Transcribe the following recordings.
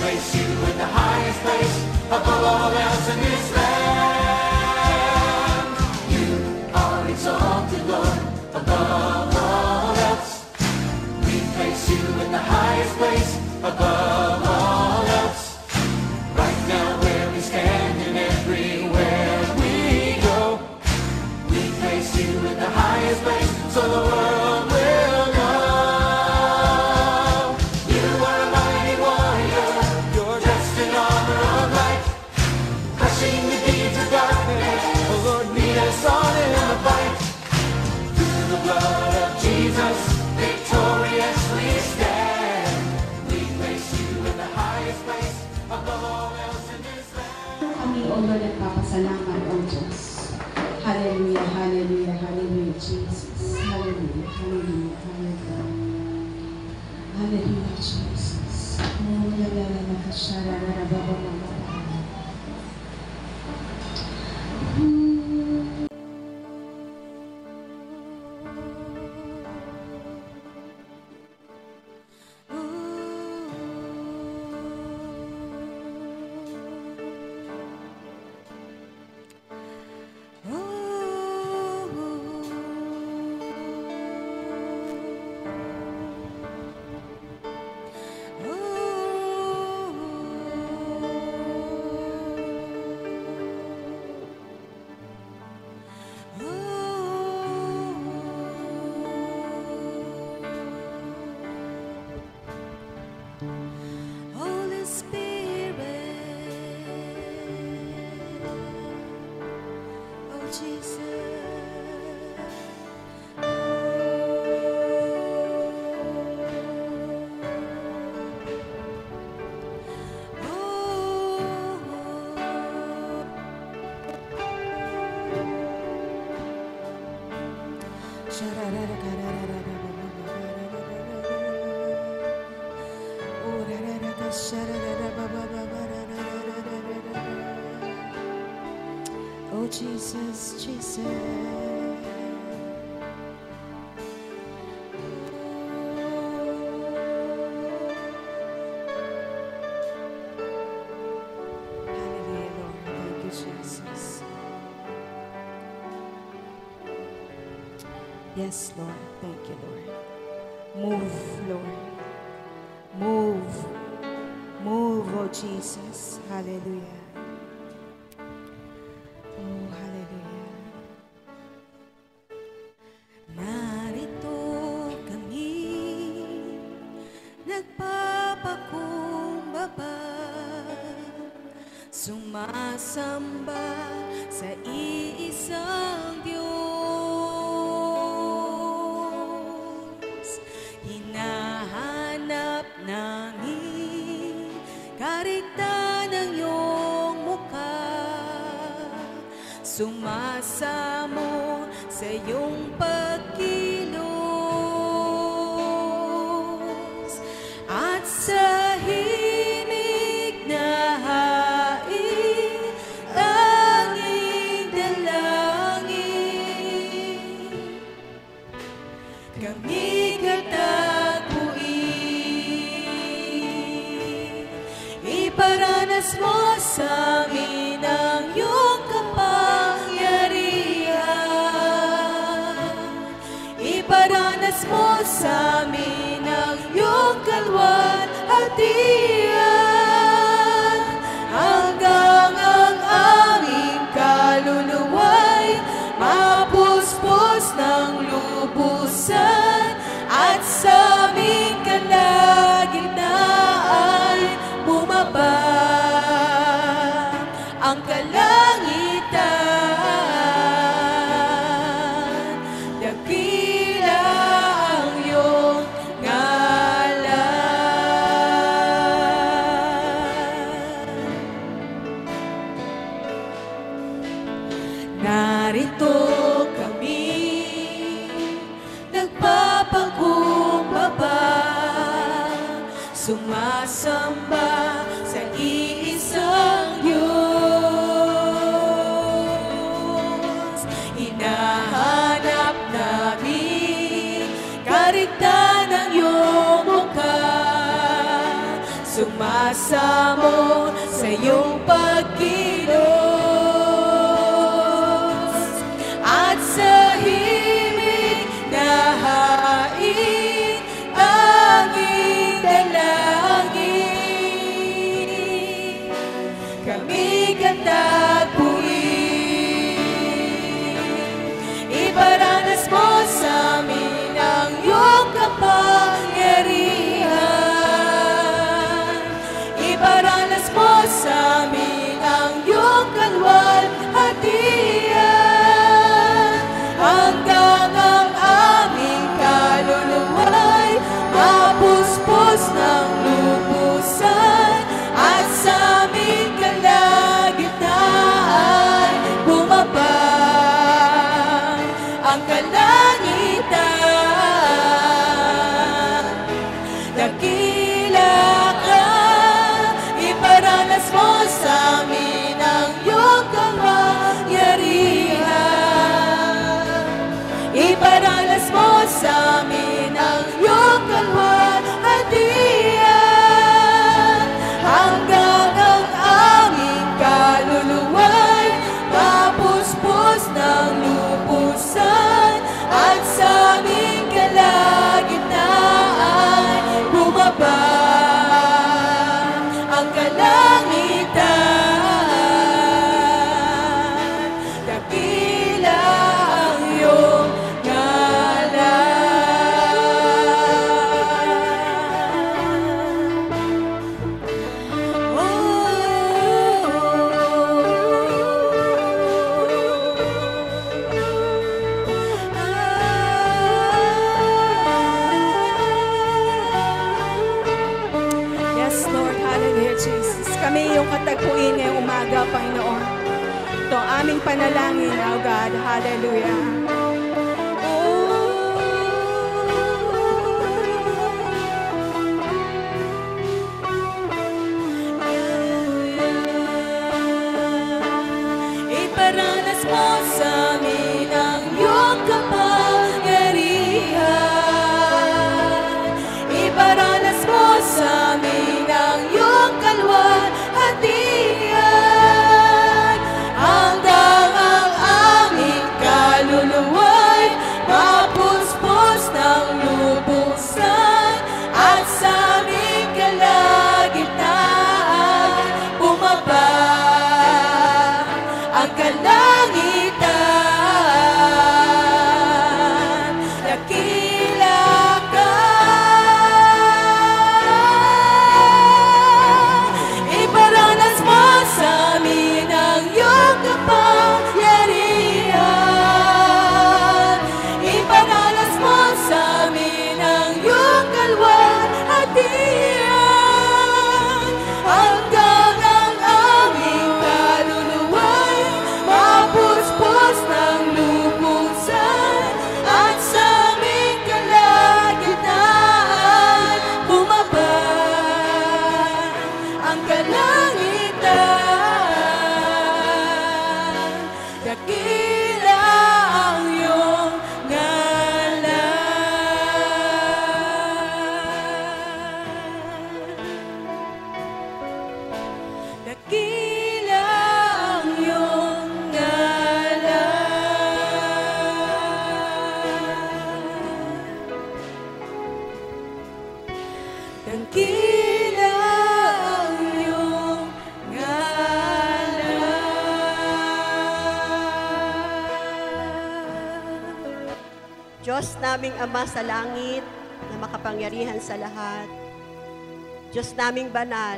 place you in the highest place, above all else in this land. You are exalted, Lord, above all else. We place you in the highest place, above all else. Right now where we stand and everywhere we go, we place you in the highest place, so the world will know. You are a mighty warrior, you're dressed in armor of light, crushing the deeds of darkness. Oh Lord, lead us on in the fight. Through the blood of Jesus, victorious we stand. We place you in the highest place, above all else in this land. Kami, O Lord, nagpapasalamat, O Diyos. Hallelujah, hallelujah, hallelujah, Jesus. Hallelujah, hallelujah, hallelujah. Hallelujah, Jesus. Oh, la la la la, kashara, la la, ba ba ba ba. Holy Spirit, oh Jesus. Oh Jesus, Jesus. Hallelujah, Lord. Thank you, Jesus. Yes, Lord. Thank you, Lord. Move, Lord. Move. Move, oh Jesus. Hallelujah. Oh, hallelujah. Narito kami, nagpapakumbaba, sumasamba sa iisang Diyos. Hinahanap namin karigtan ng iyong mukha, sumasamo sa iyong pagkilos, at sa himig na hain, tanging dalangin, kami katagpuin. Iparanas mo sa amin ang iyong kapangyarihan. Iparanas mo sa amin ang iyong kalwalhatian, hanggang ang aming kaluluwa'y mapuspos ng lubusan, at sa aming kalagitnaan bumaba ang kalangitan. Dakila ang iyong ngalan. Narito kami, nagpapakumbaba, sumasamba sa iisang Diyos. Hinahanap namin karigtan ng iyong mukha, umasa mo sa iyong pagkilos at sa himig na hain ang idalangin. Kami katagpuin, iparanas mo sa amin ang iyong kapangyarihan. Iparanas mo sa amin ang iyong kalwalhatian. Hanggang ang aming kaluluwa'y mapuspos ng lubusan at sa aming kalagitnaan bumaba ang kalangitan. Dakila ka, iparanas mo sa amin ang iyong kapangyarihan. Iparanas mo sa amin ang iyong kalwalhatian. Hanggang ang aming kaluluwa'y mapuspos ng lubusan at sa aming kalagitnaan bumaba ang kalangitan. Dakila ang iyong Yes, Lord. Hallelujah, Jesus. Kami iyong katagpuin ngayong umaga, Panginoon. Ito ang aming panalangin, O God. Hallelujah. Iparanas mo sa amin ang iyong kapangyarihan. Iparanas mo sa amin ang iyong kalwalhatian. Hanggang ang aming kaluluwa'y mapuspos ng lubusan at sa aming kalagitnaan bumaba ang kalangitan. Dakila ka, iparanas mo sa amin ang iyong kapangyarihan. Iparanas mo sa amin ang iyong kalwalhatian. Hanggang ang aming kaluluwa'y mapuspos ng lubusan at sa aming kalagitnaan bumaba ang kalangitan. Dakila ang iyong ngalan. Dakila ang iyong ngalan. Dakila ang iyong ngalan. Diyos naming Ama sa langit, na makapangyarihan sa lahat, Diyos naming banal,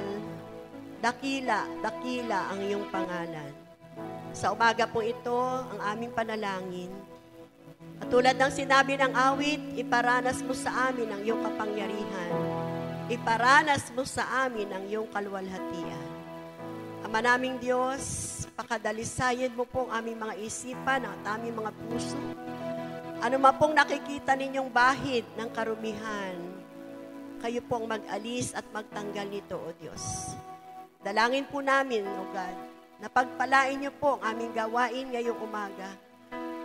dakila, dakila ang iyong pangalan. Sa umaga po ito, ang aming panalangin. At tulad ng sinabi ng awit, iparanas mo sa amin ang iyong kapangyarihan. Iparanas mo sa amin ang iyong kalwalhatian. Ama naming Diyos, pakadalisayin mo po ang aming mga isipan, ang aming mga puso. Ano man pong nakikita ninyong bahid ng karumihan, kayo pong mag-alis at magtanggal nito, O Diyos. Dalangin po namin, O God, na pagpalain niyo po ang aming gawain ngayong umaga.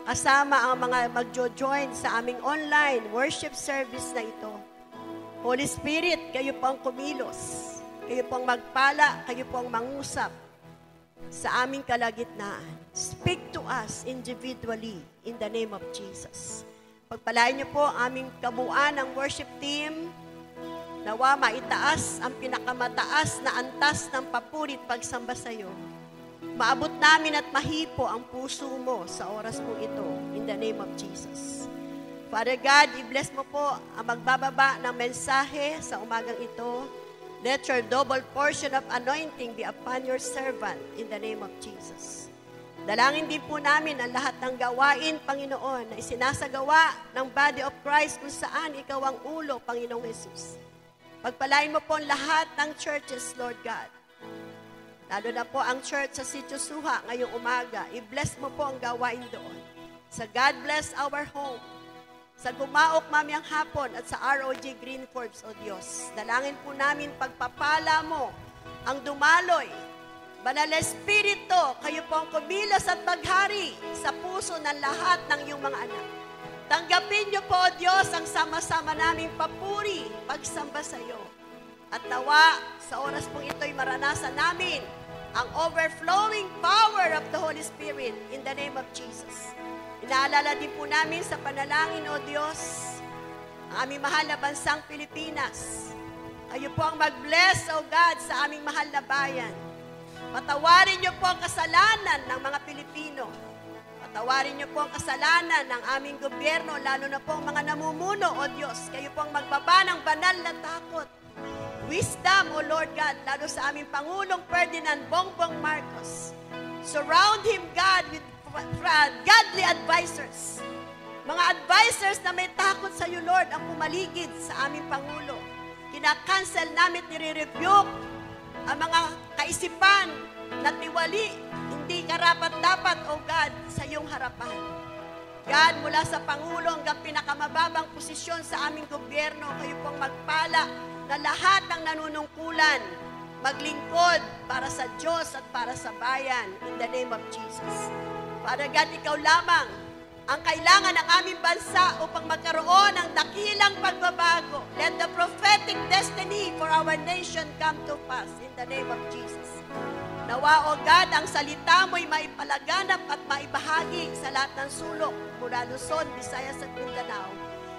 Kasama ang mga magjo-join sa aming online worship service na ito. Holy Spirit, kayo po ang kumilos. Kayo pong magpala, kayo pong mangusap sa aming kalagitnaan. Speak to us individually in the name of Jesus. Pagpalain niyo po ang aming kabuuan ng worship team. Nawa maitaas ang pinakamataas na antas ng papurit pagsamba sa iyo. Maabot namin at mahipo ang puso mo sa oras mo ito in the name of Jesus. Father God, i-bless mo po ang magbababa ng mensahe sa umagang ito. Let your double portion of anointing be upon your servant in the name of Jesus. Dalangin din po namin ang lahat ng gawain, Panginoon, na isinasagawa ng body of Christ kung saan ikaw ang ulo, Panginoong Jesus. Pagpalain mo po ang lahat ng churches, Lord God. Lalo na po ang church sa Sitio Suha ngayong umaga. I-bless mo po ang gawain doon. Sa God bless our home. Sa Gumaok mamayang hapon at sa ROG Green Forbes, O Diyos. Dalangin po namin pagpapala mo ang dumaloy. Banal na Espiritu, kayo po ang kumilos at maghari sa puso ng lahat ng iyong mga anak. Tanggapin niyo po, O Diyos, ang sama-sama naming papuri, pagsamba sa iyo. At nawa, sa oras pong ito'y maranasan namin ang overflowing power of the Holy Spirit in the name of Jesus. Inaalala din po namin sa panalangin, O Diyos, ang aming mahal na bansang Pilipinas. Kayo po ang mag-bless, O God, sa aming mahal na bayan. Patawarin niyo po ang kasalanan ng mga Pilipino. Patawarin niyo po ang kasalanan ng aming gobyerno, lalo na po ang mga namumuno, O Diyos. Kayo po ang magbaba ng banal na takot. Wisdom, O Lord God, lalo sa aming Pangulong Ferdinand Bongbong Marcos. Surround him, God, with godly advisors. Mga advisors na may takot sa iyo, Lord, ang pumaligid sa aming Pangulo. Kinakancel namin, nire-rebuke ang mga kaisipan na tiwali, hindi karapat-dapat, O God, sa iyong harapan. God, mula sa Pangulo hanggang pinakamababang posisyon sa aming gobyerno, kayo pong magpala na lahat ng nanunungkulan, maglingkod para sa Diyos at para sa bayan in the name of Jesus. Father God, ikaw lamang ang kailangan ng aming bansa upang magkaroon ng dakilang pagbabago. Let the prophetic destiny for our nation come to pass in the name of Jesus. Nawa, O God, ang salita mo'y maipalaganap at maibahagi sa lahat ng sulok mula Luzon, Visayas at Mindanao.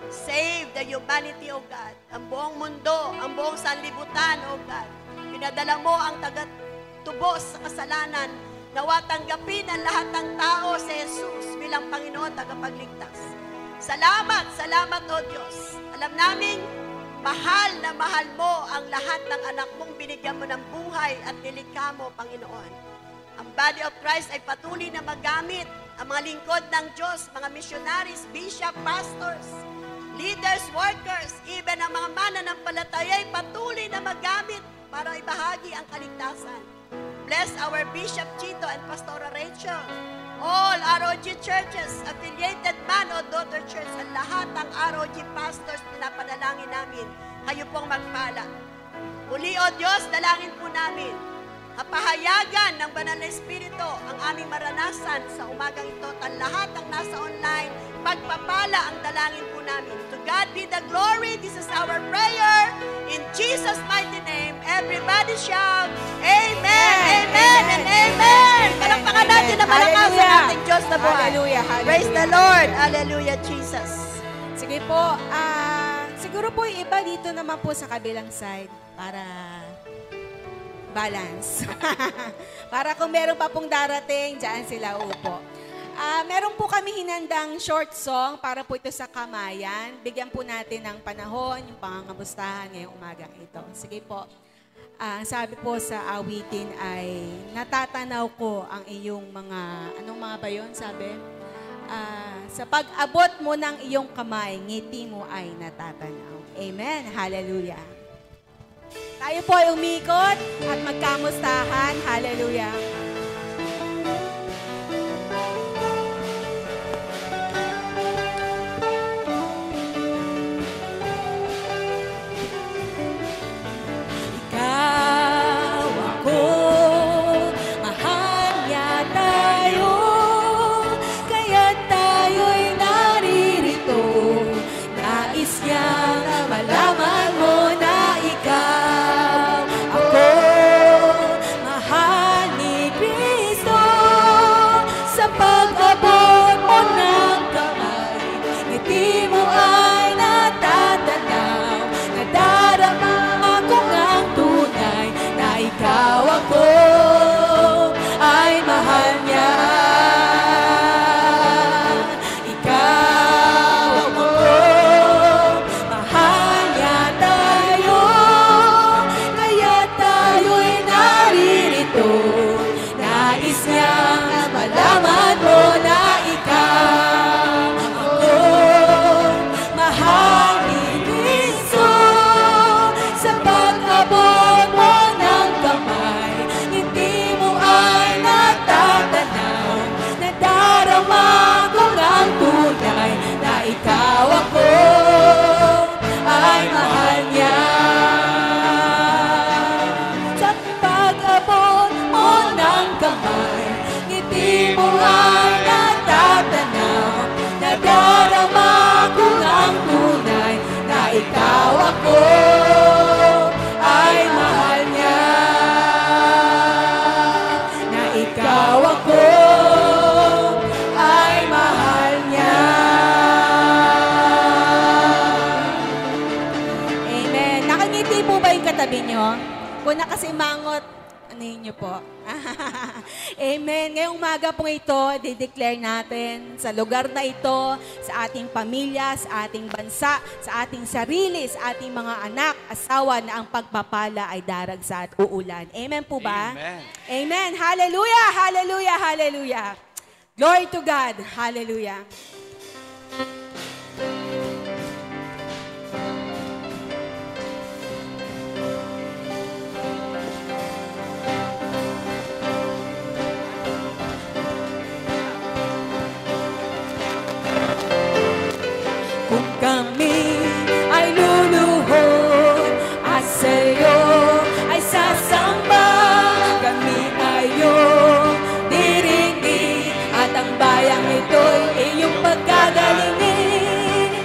Save the humanity, O God. Ang buong mundo, ang buong sanlibutan, O God. Pinadala mo ang tagatubos sa kasalanan. Nawa tanggapin ang lahat ng tao sa Jesus bilang Panginoon tagapagligtas. Salamat, salamat, O Diyos. Alam namin, mahal na mahal mo ang lahat ng anak mong binigyan mo ng buhay at nilikha mo, Panginoon. Ang body of Christ ay patuloy na magamit ang mga lingkod ng Diyos, mga missionaries, bishop, pastors, leaders, workers, even ang mga mananampalataya ay patuloy na magamit para ibahagi ang kaligtasan. Bless our Bishop Chito and Pastora Rachel, all ROG churches, affiliated man o daughter church, ang lahat ng ROG pastors, pinapanalangin namin, kayo pong magpala. Uli, O Diyos, dalangin po namin, kapahayagan ng Banal na Espiritu ang aming maranasan sa umagang ito at lahat ng nasa online, pagpapala ang dalangin po namin. To God be the glory. This is our prayer. In Jesus' mighty name, everybody shout, Amen, Amen, and Amen. Palakpakan natin na malakas ang ating Diyos na buhay. Hallelujah, hallelujah. Praise the Lord. Hallelujah, Jesus. Sige po, siguro po yung iba dito naman po sa kabilang side para balance. Para kung meron pa pong darating, dyan sila upo. Meron po kami hinandang short song para po ito sa Kamayan. Bigyan po natin ng panahon, yung pangangamustahan ngayong umagang ito. Sige po. Ang sabi po sa awitin ay, natatanaw ko ang iyong mga, anong mga ba yun? Sabi, sa pag-abot mo ng iyong kamay, ngiti mo ay natatanaw. Amen. Hallelujah. Tayo po ay umikot at magkamustahan. Hallelujah. Malaman mo na ikaw, ako ang kamay, ngiti mo ang natatanaw, nadarama ko ang tunay na ikaw ako ay mahal niya, na ikaw ako ay mahal niya. Amen. Nakangiti po ba yung katabi nyo? Kung nakasimangot, ano yun nyo po? Amen. Ngayong umaga pong ito, dideclare natin sa lugar na ito, sa ating pamilya, sa ating bansa, sa ating sarili, sa ating mga anak, asawa na ang pagpapala ay daragsa at uulan. Amen po ba? Amen. Amen. Hallelujah, hallelujah, hallelujah. Glory to God. Hallelujah. Kung kami ay luluhod at sa'yo ay sasamba, kami ay iyong diringgin at ang bayang ito'y iyong pagkagalingin.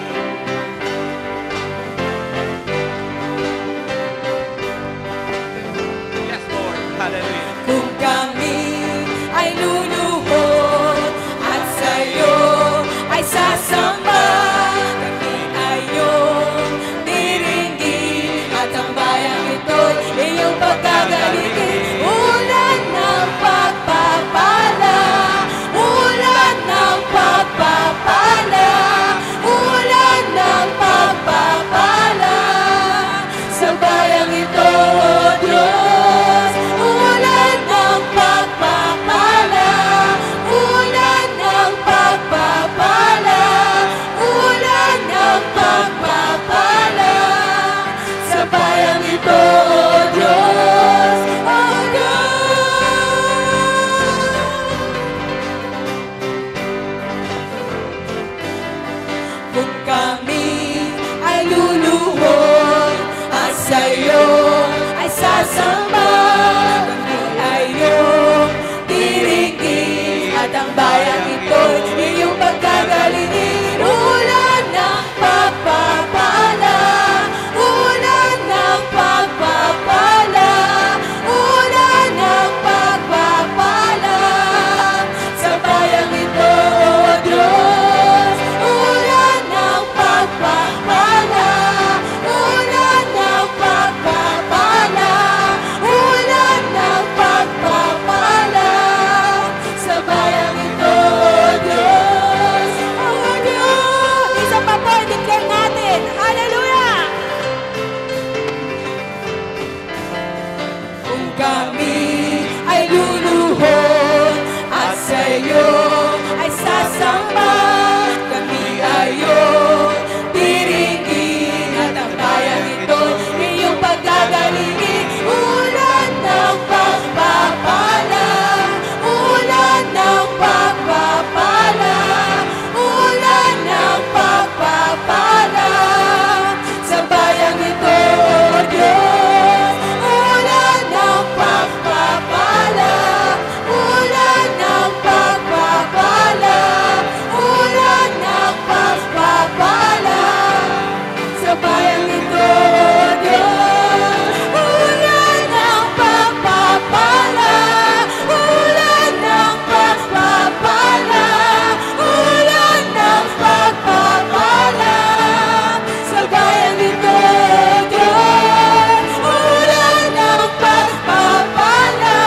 Yes, Lord. Hallelujah. Kung kami ay luluhod at sa'yo ay sasamba, kami ay iyong diringgin at ang bayang ito'y iyong pagkagalingin. Ulan ng pagpapala, ulan ng pagpapala, ulan ng pagpapala sa bayang ito, O Diyos. Ulan ng pagpapala, ulan ng pagpapala, ulan ng pagpapala sa bayang ito, O Diyos, O Diyos. Kung kami ay luluhod at sa'yo ay sasamba, kami ay iyong diringgin at ang bayang ito'y iyong pagkagalingin. Ulan ng pagpapala, ulan ng pagpapala, ulan ng pagpapala sa bayang ito, O Diyos. Ulan ng pagpapala, ulan ng pagpapala, ulan ng pagpapala sa bayang ito, O Diyos, O Diyos. Isa pa po, declare natin. Hallelujah! Kung kami ay luluhod at sa'yo ay sasamba, kami ay iyong diringgin at ang bayang ito iyong pagkagalingin. Ulan ng pagpapala, ulan ng pagpapala, ulan ng pagpapala sa bayang ito, O Diyos. Ulan ng pagpapala, ulan ng pagpapala, ulan ng pagpapala sa bayang ito, O Diyos. Ulan ng pagpapala, ulan ng pagpapala, ulan ng pagpapala sa bayang ito, O Diyos. Ulan ng pagpapala,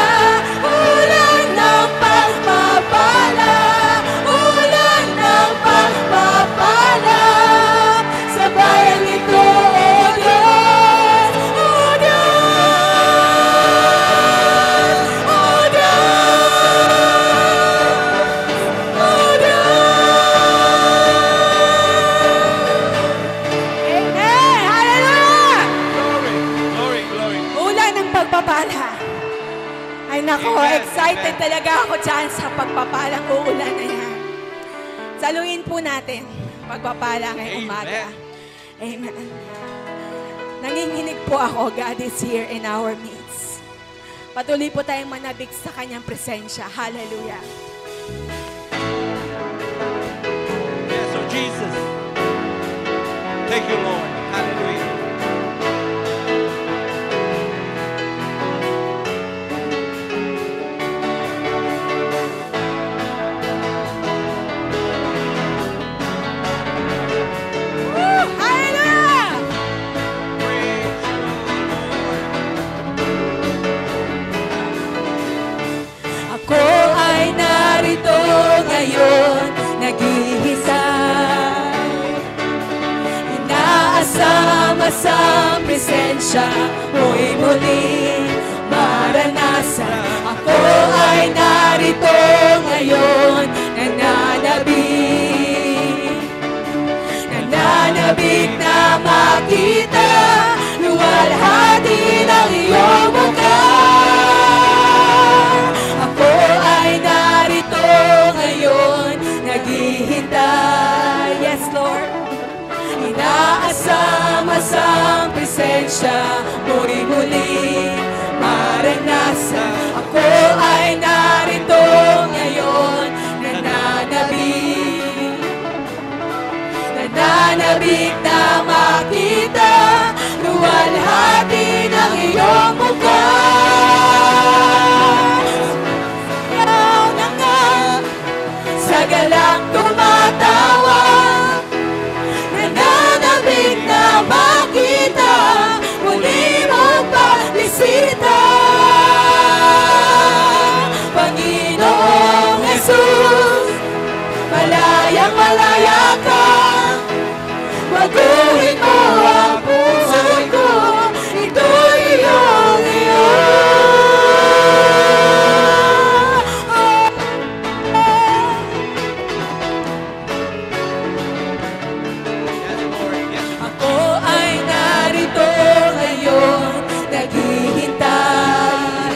ulan ng pagpapala, ulan ng pagpapala sa bayang ito, O Diyos. O Diyos, O Diyos, O Diyos. Amen! Hallelujah! Glory, glory, glory. Ulan ng pagpapala. Ay nako, Amen, excited amen. talaga ako dyan sa pagpapalang uulan na yan. Saluhin po natin pagpapala ngayong Amen. umaga. Amen. Nanginginig po ako, God is here in our midst. Patuloy po tayong manabik sa kanyang presensya. Hallelujah. Yes, oh Jesus. Thank you, Lord. Hallelujah. Hallelujah! Praise you, Lord. Ako ay narito ngayon, nag-iisay. Inaasama sa presensya mo'y muling maranasan. Ako ay narito ngayon, nananabik. Nananabik na makita, luwalhati ng iyong mukha. Ako ay narito ngayon, naghihintay. Yes, Lord. Inaasama sa presensya mo'y muling maranasan. Ako ay narito ngayon, nananabik. Nananabik na makita, luwalhati ng iyong mukha. Yaw na nga, sa galang tumatawa. Nananabik na makita, muli mong pagbisita. Panginoong Jesus, malayang malaya ka. Baguhin mo ang puso ko, ito'y iyong Yes, Lord. Yes, Ako ay narito ngayon, naghihintay.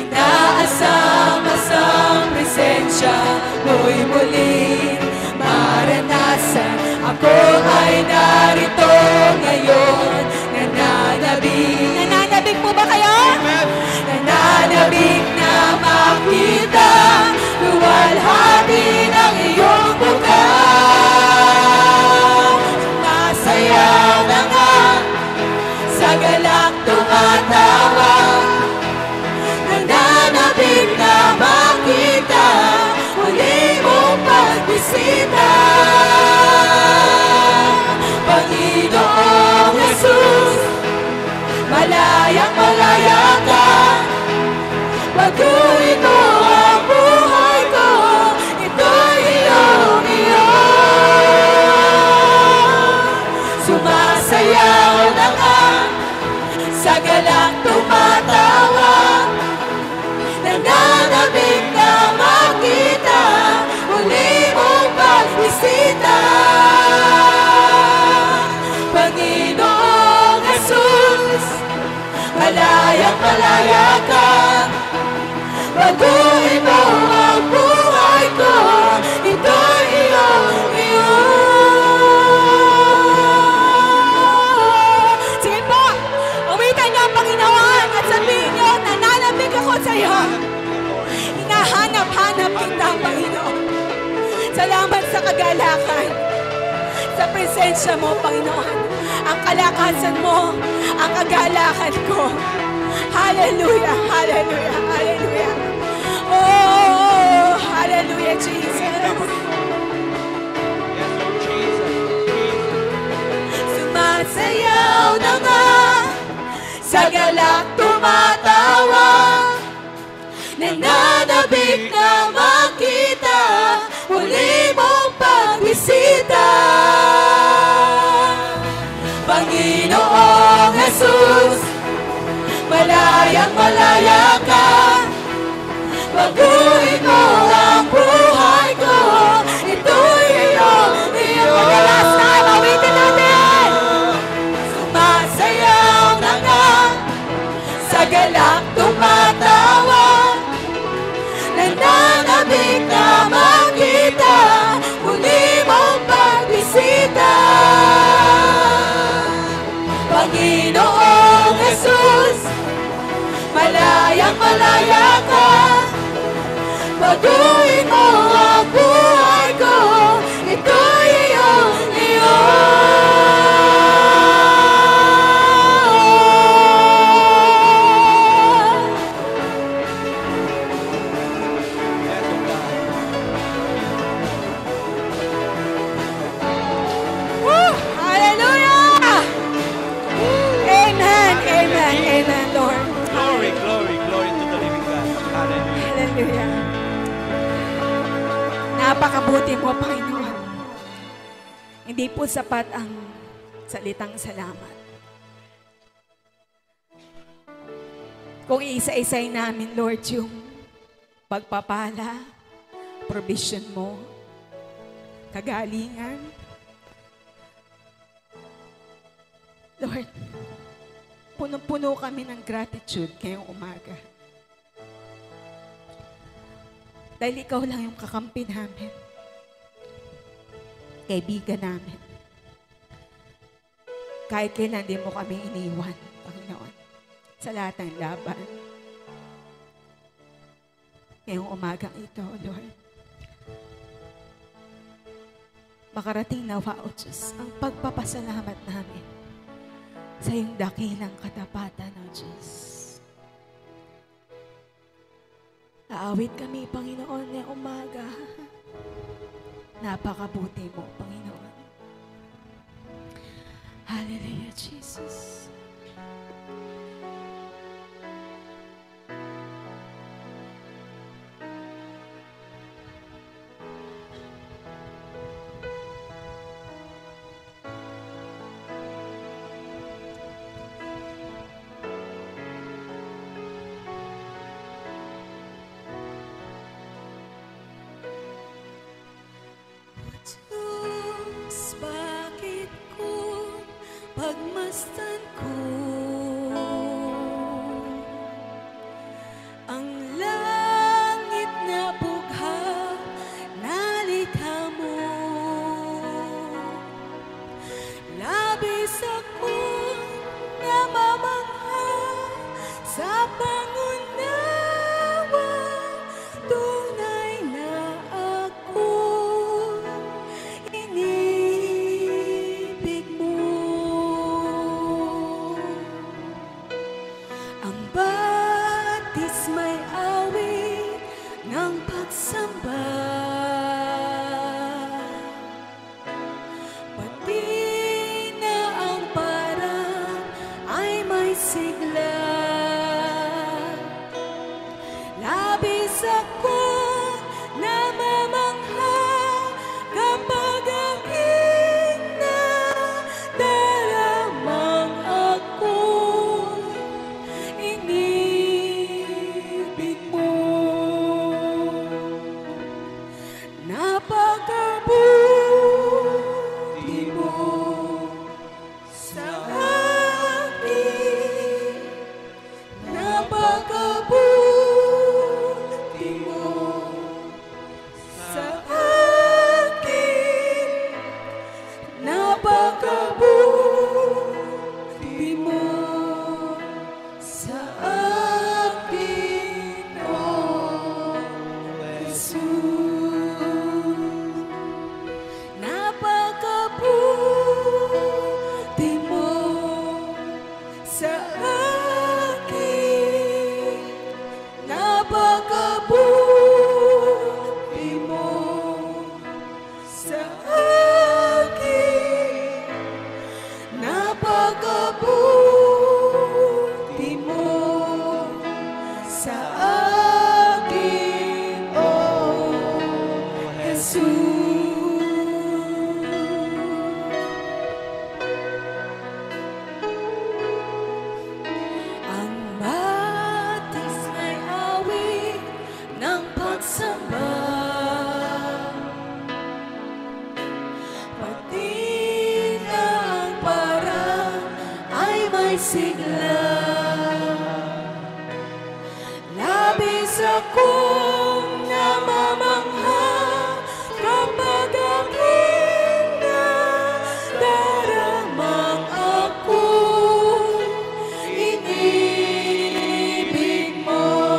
Inaasama sa presensya mo'y muling maranasan. Ako ay narito ngayon, nananabik. Nananabik po ba kayo? Nananabik na makita, luwalhati ng iyong mukha. Masayaw na nga, sa galak tumatawa. Nananabik na makita, muli mong pagbisita. Panginoong Jesus, malayang malaya ka. Baguhin mo ang buhay ko, ito'y iyong sumasayaw na nga, sa galak tumatawa. Nananabik na makita, muli mong pagbisita. Panginoong Jesus, malayang malaya ka. Baguhin mo ang buhay ko, ito'y Sige po, awitan niyo ang Panginoon at sabihin niyo, nananabik ako sa iyo. Hinahanap-hanap kita, Panginoon. Salamat sa kagalakan, sa presensya mo, Panginoon. Ang kalakasan mo, ang kagalakan ko. Hallelujah, hallelujah, hallelujah. Oh, hallelujah, Jesus. yes, oh Jesus. Sumasayaw na nga, sa galak tumatawa. Nananabik na makita, muli mong pagbisita. Panginoong Jesus, malayang malaya ka. Baguhin mo ang buhay ko, ito'y iyong Last time, awitin natin! Sumasayaw na nga, sa galak tumatawa. Nananabik na makita, muli mong pagbisita. Panginoong Jesus, at malaya ka. Baguhin mo ang buhay ko, ito'y iyong Yes, oh God. Woo! Hallelujah! Amen, amen, amen, Lord. Glory, glory, glory to the living God. Hallelujah. Hallelujah. Napakabuti mo, Panginoon. Hindi po sapat ang salitang salamat. Kung isa-isay namin, Lord, yung pagpapala, provision mo, kagalingan. Lord, punong-puno kami ng gratitude ngayong umaga. Dahil ikaw lang yung kakampi namin. Kaibigan namin. Kahit kailan di mo kami iniwan, Panginoon, sa lahat ng laban. Ngayong umagang ito, Lord, makarating nawa, O Diyos, ang pagpapasalamat namin sa iyong dakilang katapatan, O Diyos. Aawit kami, Panginoon, ngayong umaga. Napakabuti mo, Panginoon. Hallelujah, Jesus. Diyos, bakit ko pagmasdan ko ang langit na bugha na likha mo? Labis akong namamangha sa pangunawa, tunay na ako inibig mo. Ang batis may awit ng pagsamba, pati na ang parang ay may sigla. Labis akong namamangha kapag aking nadaramang ako'y inibig mo. Napakabuti mo sa akin. Napakabuti mo sa akin. Napakabuti mo sa akin, oh Jesus. Napakabuti mo sa akin. Napakabuti mo sa akin. Napakabuti mo sa akin, oh Jesus. Ang batis ay awit ng pagsamba, pati na ang parang ay may sigla. Labis akong namamangha kapag aking nadaramang ako inibig mo.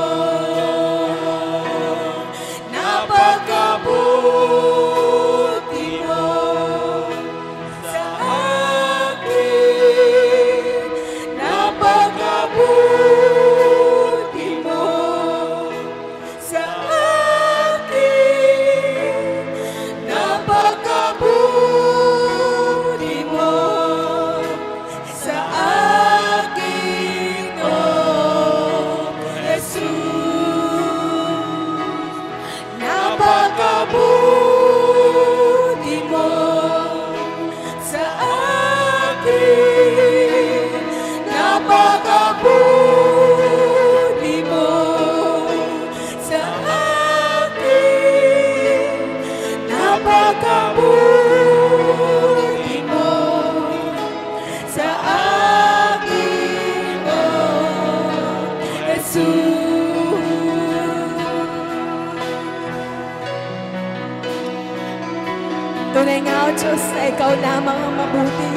Tunay nga, O Diyos, na Ikaw lamang ang mabuti.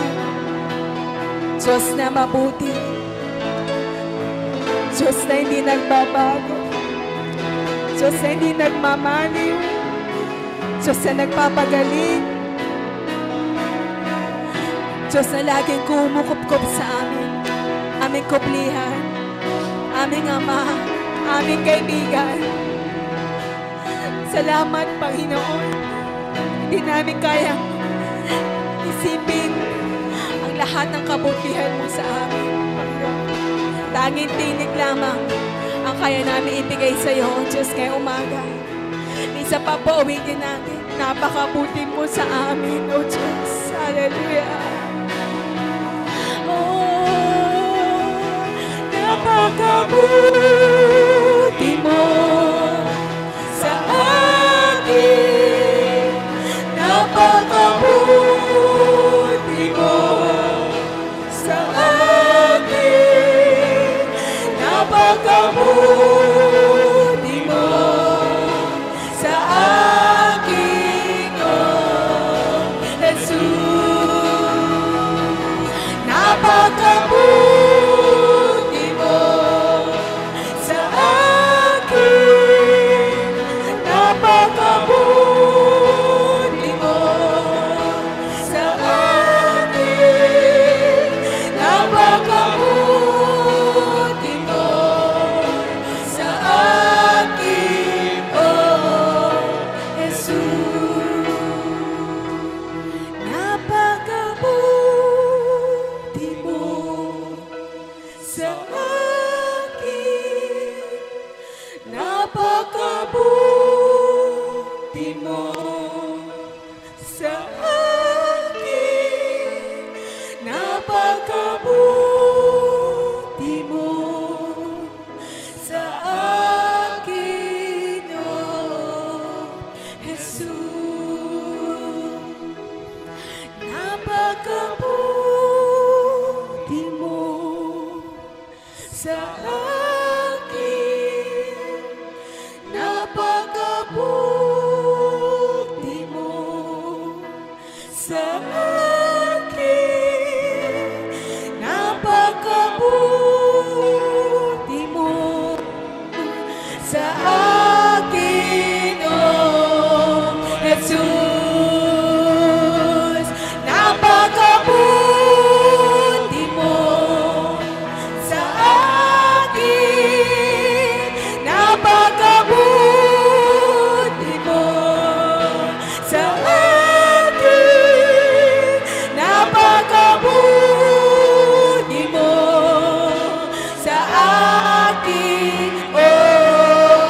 Diyos na mabuti. Diyos na hindi nagbabago. Diyos na hindi nagmamaliw. Diyos na nagpapagaling. Diyos na laging kumukupkup sa amin. Aming kuplihan. Aming Ama. Aming kaibigan. Salamat, Panginoon. Hindi namin kayang isipin ang lahat ng kabutihan mo sa amin, Panginoon. Tanging tinig lamang ang kaya namin ibigay sa iyo, O Diyos, ngayong umaga. Isa pa po, uwitin natin. Napakabuti mo sa amin, O Diyos. Hallelujah. Oh, napakabuti mo sa akin. Napakabuti mo sa akin. Napakabuti mo sa akin, oh Jesus. Napakabuti mo sa akin. Napakabuti mo sa akin. Napakabuti mo sa akin, oh Jesus. Napakabuti mo sa akin. Napakabuti mo sa akin. Napakabuti mo sa akin, oh Jesus. Napakabuti mo sa akin. Napakabuti mo sa akin. Napakabuti mo sa akin, oh Jesus. Napakabuti mo sa akin. Napakabuti mo sa akin. Napakabuti mo sa akin, oh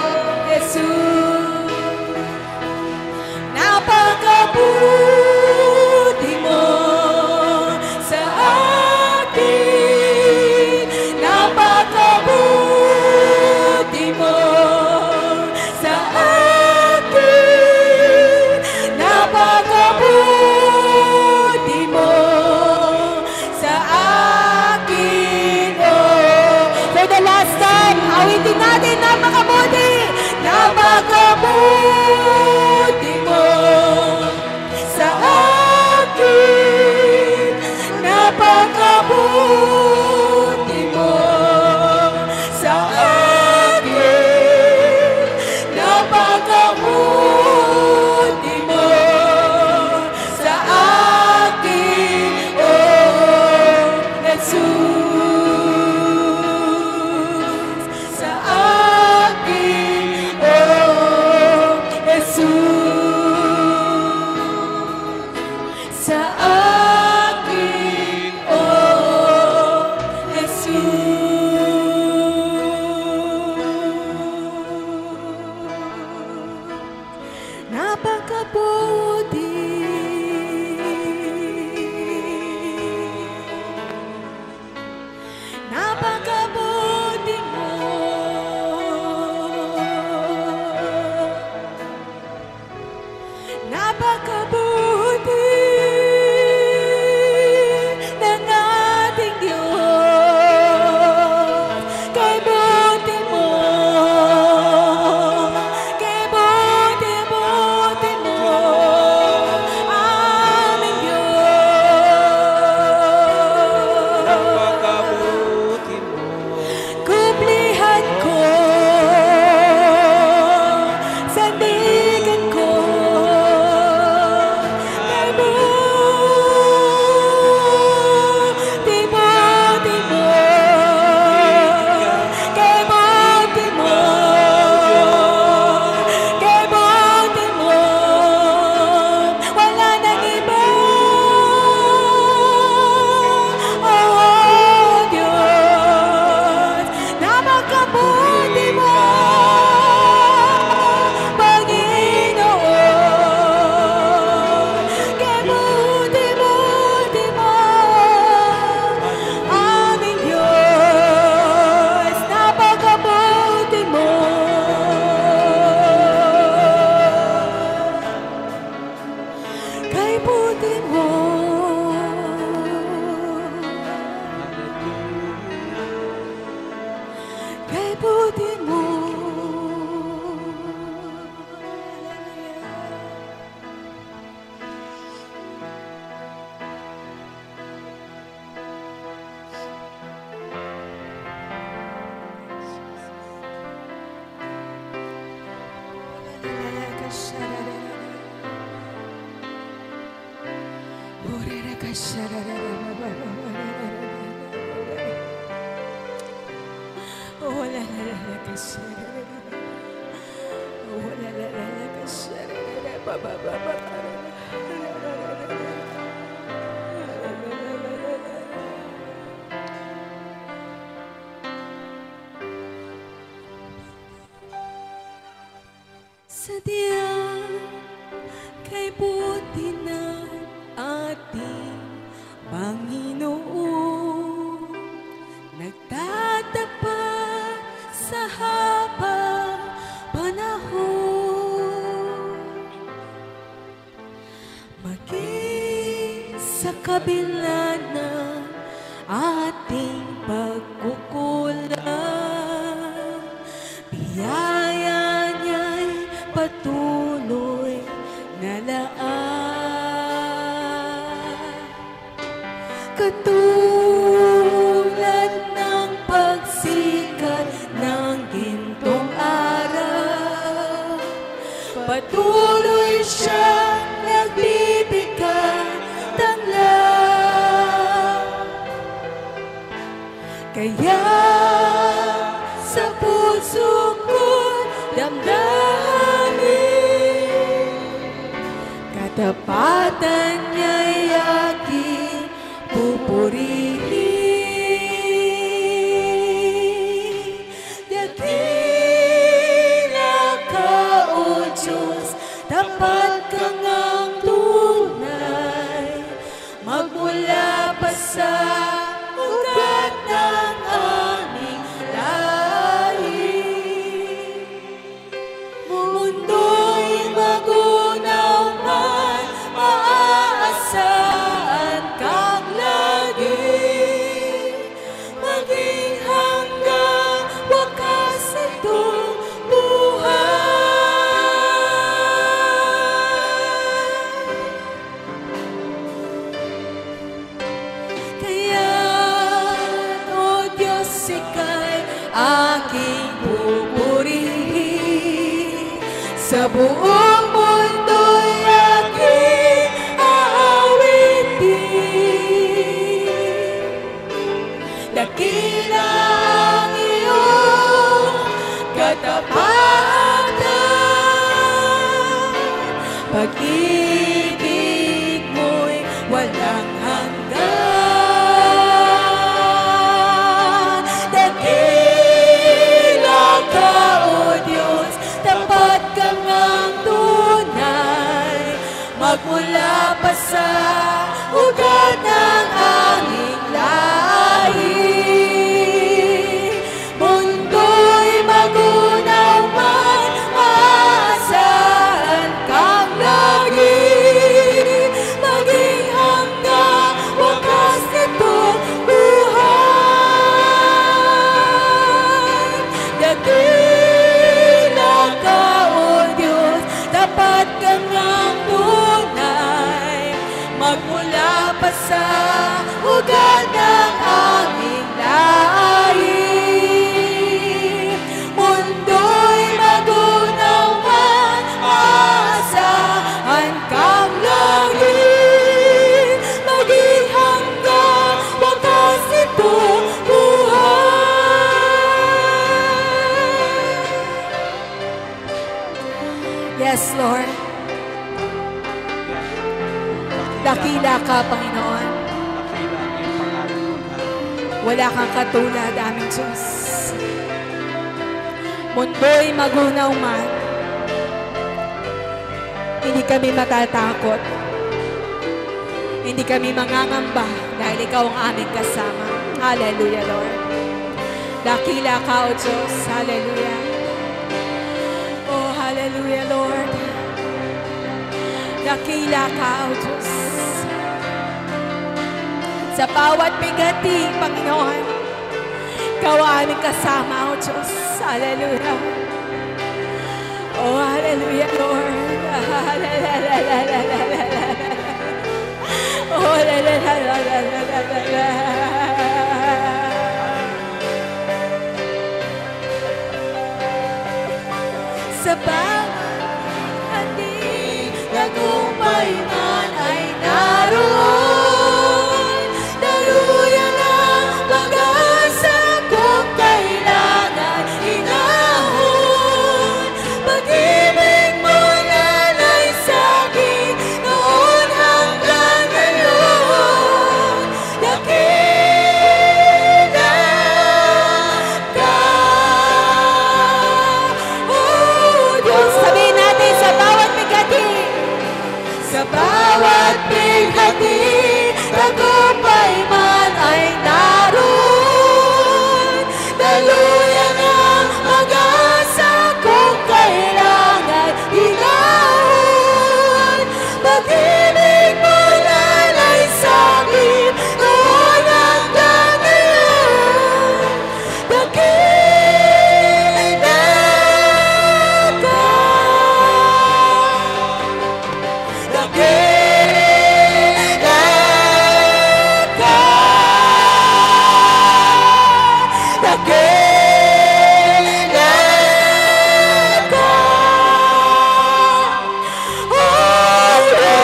Sadyang kay buti ng ating Panginoon, nagtatapat sa habang panahon. Maging sa kabila ng ating pagkukulang, biyaya niya'y patuloy na laan. Katulad ng pagsikat ng gintong araw, patuloy siyang nagbibigay tanlaw. Kaya sa puso ko'y damdamin, katapatan niya'y aking pupurihin. Dakila ka, O Diyos, tapat ka ngang tunay, magmula pa sa ugat ng aming lahi. Mundo'y magunaw man, maaasahan kang lagi, maging hanggang wakas nitong buhay. Kaya, O Diyos, ika'y aking pupurihin, sa buong mundo'y aking aawitin. Dakila ang iyong katapatan, pag-ibig mo'y walang hanggan. Dakila ka, O Diyos, tapat ka ngang tunay, magmula pa sa ugat ng aming lahi. Mundo'y magunaw man, maaasahan kang lagi, maging hanggang wakas nitong buhay. Dakila ka, O Diyos, tapat ka ngang tunay, magmula pa sa ugat ng aming lahi. Mundo'y magunaw man, maaasahan kang lagi, maging hanggang wakas nitong buhay. Yes, Lord. Dakila ka, Panginoon. Dakila ang iyong pangalan, O God. Wala kang katulad, aming Diyos. Mundo'y magunaw man, hindi kami matatakot. Hindi kami mangangamba dahil ikaw ang aming kasama. Hallelujah, Lord. Dakila ka, O Diyos. Hallelujah. Oh, hallelujah, Lord. Dakila ka, O Diyos. Sa bawat bigati, Panginoon, ikaw ang aming kasama, O Diyos. Hallelujah. Oh, hallelujah, Lord. Oh, sa bawat hati, tagumpay man ay naroon. bawat bighati, tagumpay man ay naroon. Daluyan ang mag-asa kung kailangan ilahon. Pag-ibig mo lalay sa akin, noon hanggang ngayon. Dakila ka. Dakila ka. Dakila ka. Oh Lord,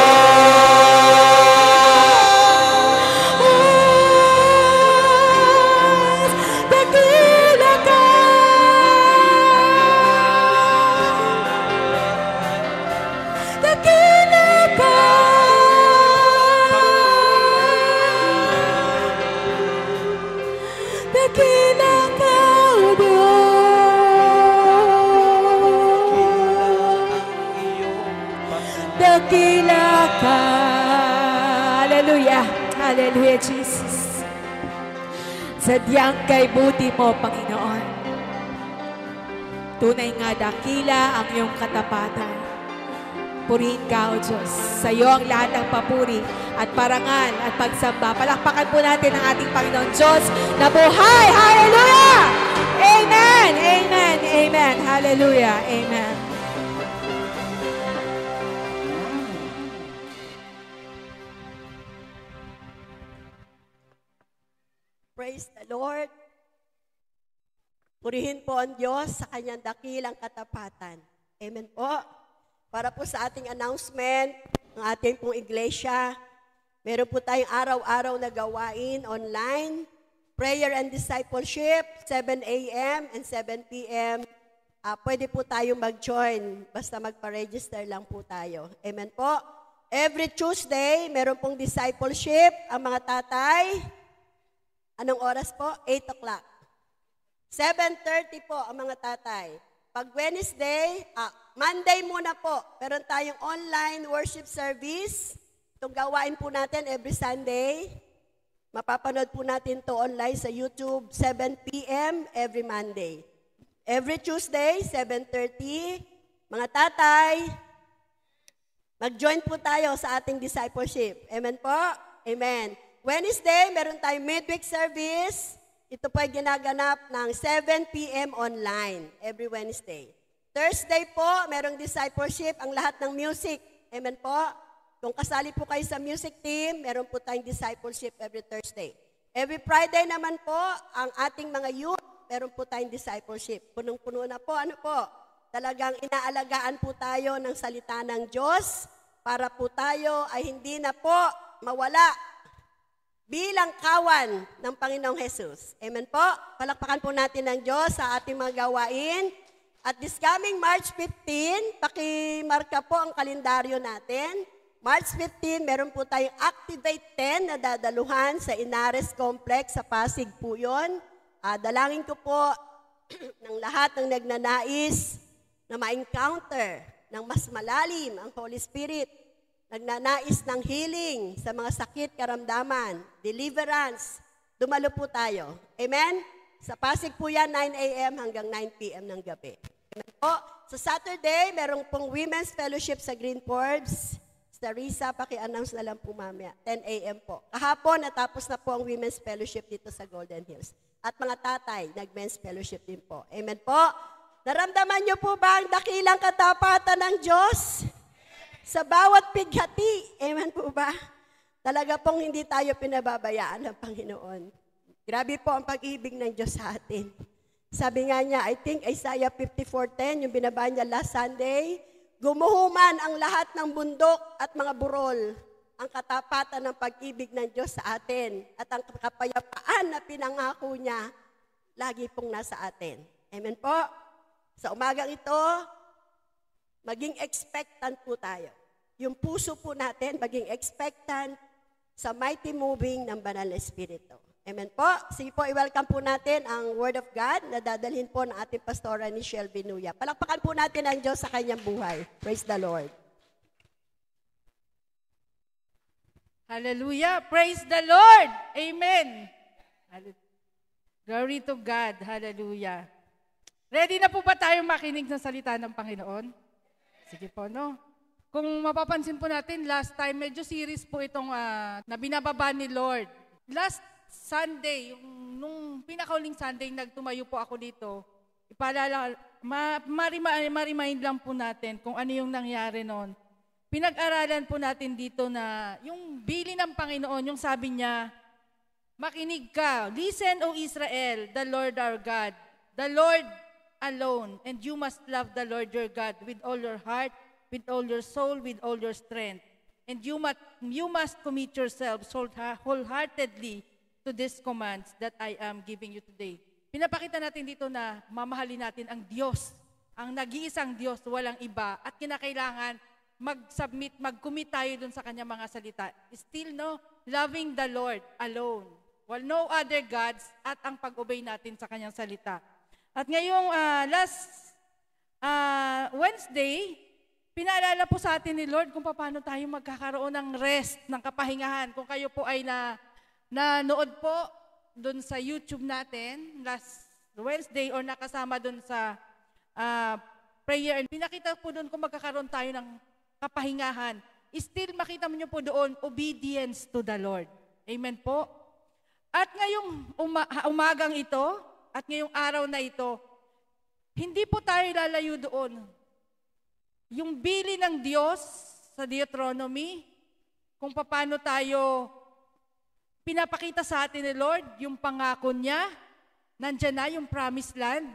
dakila ka. Dakila ka. Dakila ka, O Diyos. Dakila ka. Hallelujah. Hallelujah, Jesus. Sadyang kay buti mo, Panginoon. Tunay nga dakila ang iyong katapatan. Purihin ka, O Diyos. Sa iyo ang lahat ng papuri at parangal at pagsamba. Palakpakan po natin ang ating Panginoon Diyos na buhay. Hallelujah! Amen! Amen! Amen! Hallelujah! Amen! Praise the Lord. Purihin po ang Diyos sa kanyang dakilang katapatan. Amen po. Para po sa ating announcement ng ating pong iglesia, meron po tayong araw-araw na gawain online, prayer and discipleship, 7 a.m. and 7 p.m. Pwede po tayong mag-join, basta magpa-register lang po tayo. Amen po. Every Tuesday, meron pong discipleship, ang mga tatay. Anong oras po? 8 o'clock. 7:30 po ang mga tatay. Pag Wednesday, Monday muna po, meron tayong online worship service. Itong gawain po natin every Sunday. Mapapanood po natin to online sa YouTube, 7 p.m. every Monday. Every Tuesday, 7:30. Mga tatay, mag-join po tayo sa ating discipleship. Amen po? Amen. Wednesday, meron tayong midweek service. Ito po ay ginaganap ng 7 p.m. online every Wednesday. Thursday po, merong discipleship ang lahat ng music. Amen po? Kung kasali po kayo sa music team, meron po tayong discipleship every Thursday. Every Friday naman po, ang ating mga youth, meron po tayong discipleship. Punong-puno na po. Ano po? Talagang inaalagaan po tayo ng salita ng Diyos para po tayo ay hindi na po mawala bilang kawan ng Panginoong Jesus. Amen po? Palakpakan po natin ng Diyos sa ating mga gawain. At this coming March 15, pakimarka po ang kalendaryo natin. March 15, meron po tayong Activate 10 na dadaluhan sa Inares Complex sa Pasig po yun. Dalangin ko po ng lahat ng nagnanais na ma-encounter ng mas malalim ang Holy Spirit. Nagnanais ng healing sa mga sakit, karamdaman, deliverance, dumalo po tayo. Amen? Sa Pasig po yan, 9 a.m. hanggang 9 p.m. ng gabi. Amen po? Sa Saturday, merong pong Women's Fellowship sa Green Forbes. Teresa, paki-announce na lang po mamaya, 10 a.m. po. Kahapon, natapos na po ang Women's Fellowship dito sa Golden Hills. At mga tatay, nag-men's fellowship din po. Amen po? Naramdaman niyo po ba ang dakilang katapatan ng Diyos? Sa bawat pighati, amen po ba? Talaga pong hindi tayo pinababayaan ng Panginoon. Grabe po ang pag-ibig ng Diyos sa atin. Sabi nga niya, I think Isaiah 54:10, yung binaba niya last Sunday, gumuhuman ang lahat ng bundok at mga burol, ang katapatan ng pag-ibig ng Diyos sa atin at ang kapayapaan na pinangako niya, lagi pong nasa atin. Amen po? Sa umagang ito, maging expectant po tayo. Yung puso po natin, maging expectant sa mighty moving ng Banal na Espiritu. Amen po. Sige po, i-welcome po natin ang Word of God na dadalhin po ng ating pastora ni Shelby Nuya. Palakpakan po natin ang Diyos sa kanyang buhay. Praise the Lord. Hallelujah. Praise the Lord. Amen. Glory to God. Hallelujah. Ready na po ba tayong makinig sa salita ng Panginoon? Sige po, no? Kung mapapansin po natin, last time, medyo series po itong na binababa ni Lord. Last Sunday, nung pinakauling Sunday, nagtumayo po ako dito, ma-remind lang po natin kung ano yung nangyari noon. Pinag-aralan po natin dito na yung bili ng Panginoon, yung sabi niya, makinig ka, listen O Israel, the Lord our God, the Lord alone, and you must love the Lord your God with all your heart, with all your soul, with all your strength. And you must commit yourselves wholeheartedly to these commands that I am giving you today. Pinapakita natin dito na mamahalin natin ang Diyos, ang nag-iisang Diyos, walang iba, at kinakailangan mag-commit tayo dun sa kanyang mga salita. Still, no? Loving the Lord alone. Well, no other gods, at ang pag-obey natin sa kanyang salita. At ngayong last Wednesday, pinaalala po sa atin ni Lord kung paano tayo magkakaroon ng rest, ng kapahingahan. Kung kayo po ay nanood po dun sa YouTube natin last Wednesday or nakasama dun sa prayer, pinakita po dun kung magkakaroon tayo ng kapahingahan. Still, makita mo nyo po doon, obedience to the Lord. Amen po? At ngayong umagang ito, at ngayong araw na ito, hindi po tayo lalayo doon. Yung bili ng Diyos sa Deuteronomy, kung paano tayo pinapakita sa atin ni Lord, yung pangako niya, nandyan na yung promised land.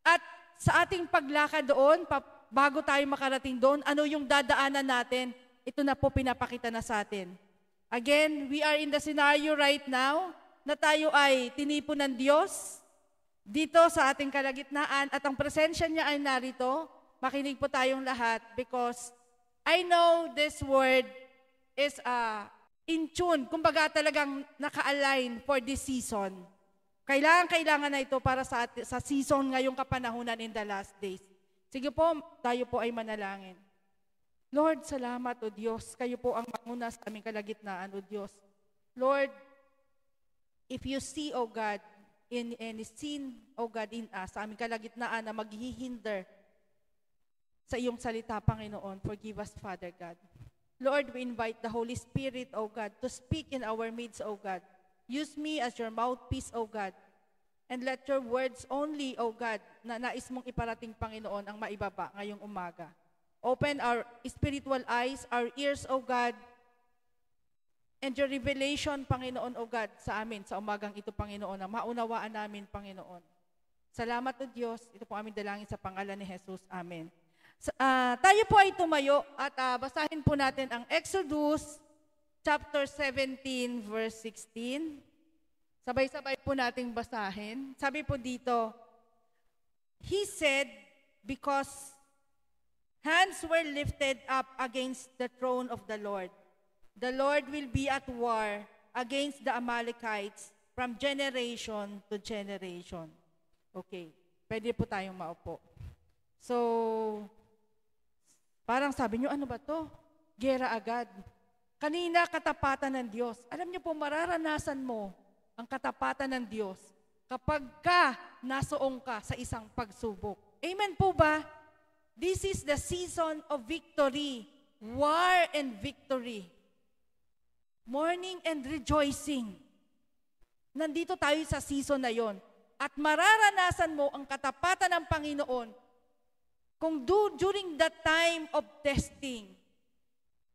At sa ating paglakad doon, bago tayo makarating doon, ano yung dadaanan natin, ito na po pinapakita na sa atin. Again, we are in the scenario right now na tayo ay tinipon ng Diyos dito sa ating kalagitnaan at ang presensya niya ay narito. Makinig po tayong lahat because I know this word is in tune, kumbaga talagang naka-align for this season. Kailangan na ito para sa season ngayong kapanahunan in the last days. Sige po, tayo po ay manalangin. Lord, salamat o Diyos. Kayo po ang manguna sa aming kalagitnaan o Diyos. Lord, if you see, O God, in any sin, O God, in us, sa aming kalagitnaan na maghihinder sa iyong salita, Panginoon, forgive us, Father God. Lord, we invite the Holy Spirit, O God, to speak in our midst, O God. Use me as your mouthpiece, O God. And let your words only, O God, na nais mong iparating, Panginoon, ang maibaba ngayong umaga. Open our spiritual eyes, our ears, O God, and your revelation, Panginoon, O God, sa amin, sa umagang ito, Panginoon, na maunawaan namin, Panginoon. Salamat, O Diyos. Ito po aming dalangin sa pangalan ni Jesus. Amen. Tayo po ay tumayo at basahin po natin ang Exodus chapter 17, verse 16. Sabay-sabay po nating basahin. Sabi po dito, He said, because hands were lifted up against the throne of the Lord will be at war against the Amalekites from generation to generation. Okay, pwede po tayong maupo. So, parang sabi nyo, ano ba to? Gera agad. Kanina, katapatan ng Diyos. Alam niyo po, mararanasan mo ang katapatan ng Diyos kapag nasoong ka sa isang pagsubok. Amen po ba? This is the season of victory, war and victory. Mourning and rejoicing. Nandito tayo sa season na yon. At mararanasan mo ang katapatan ng Panginoon kung during that time of testing,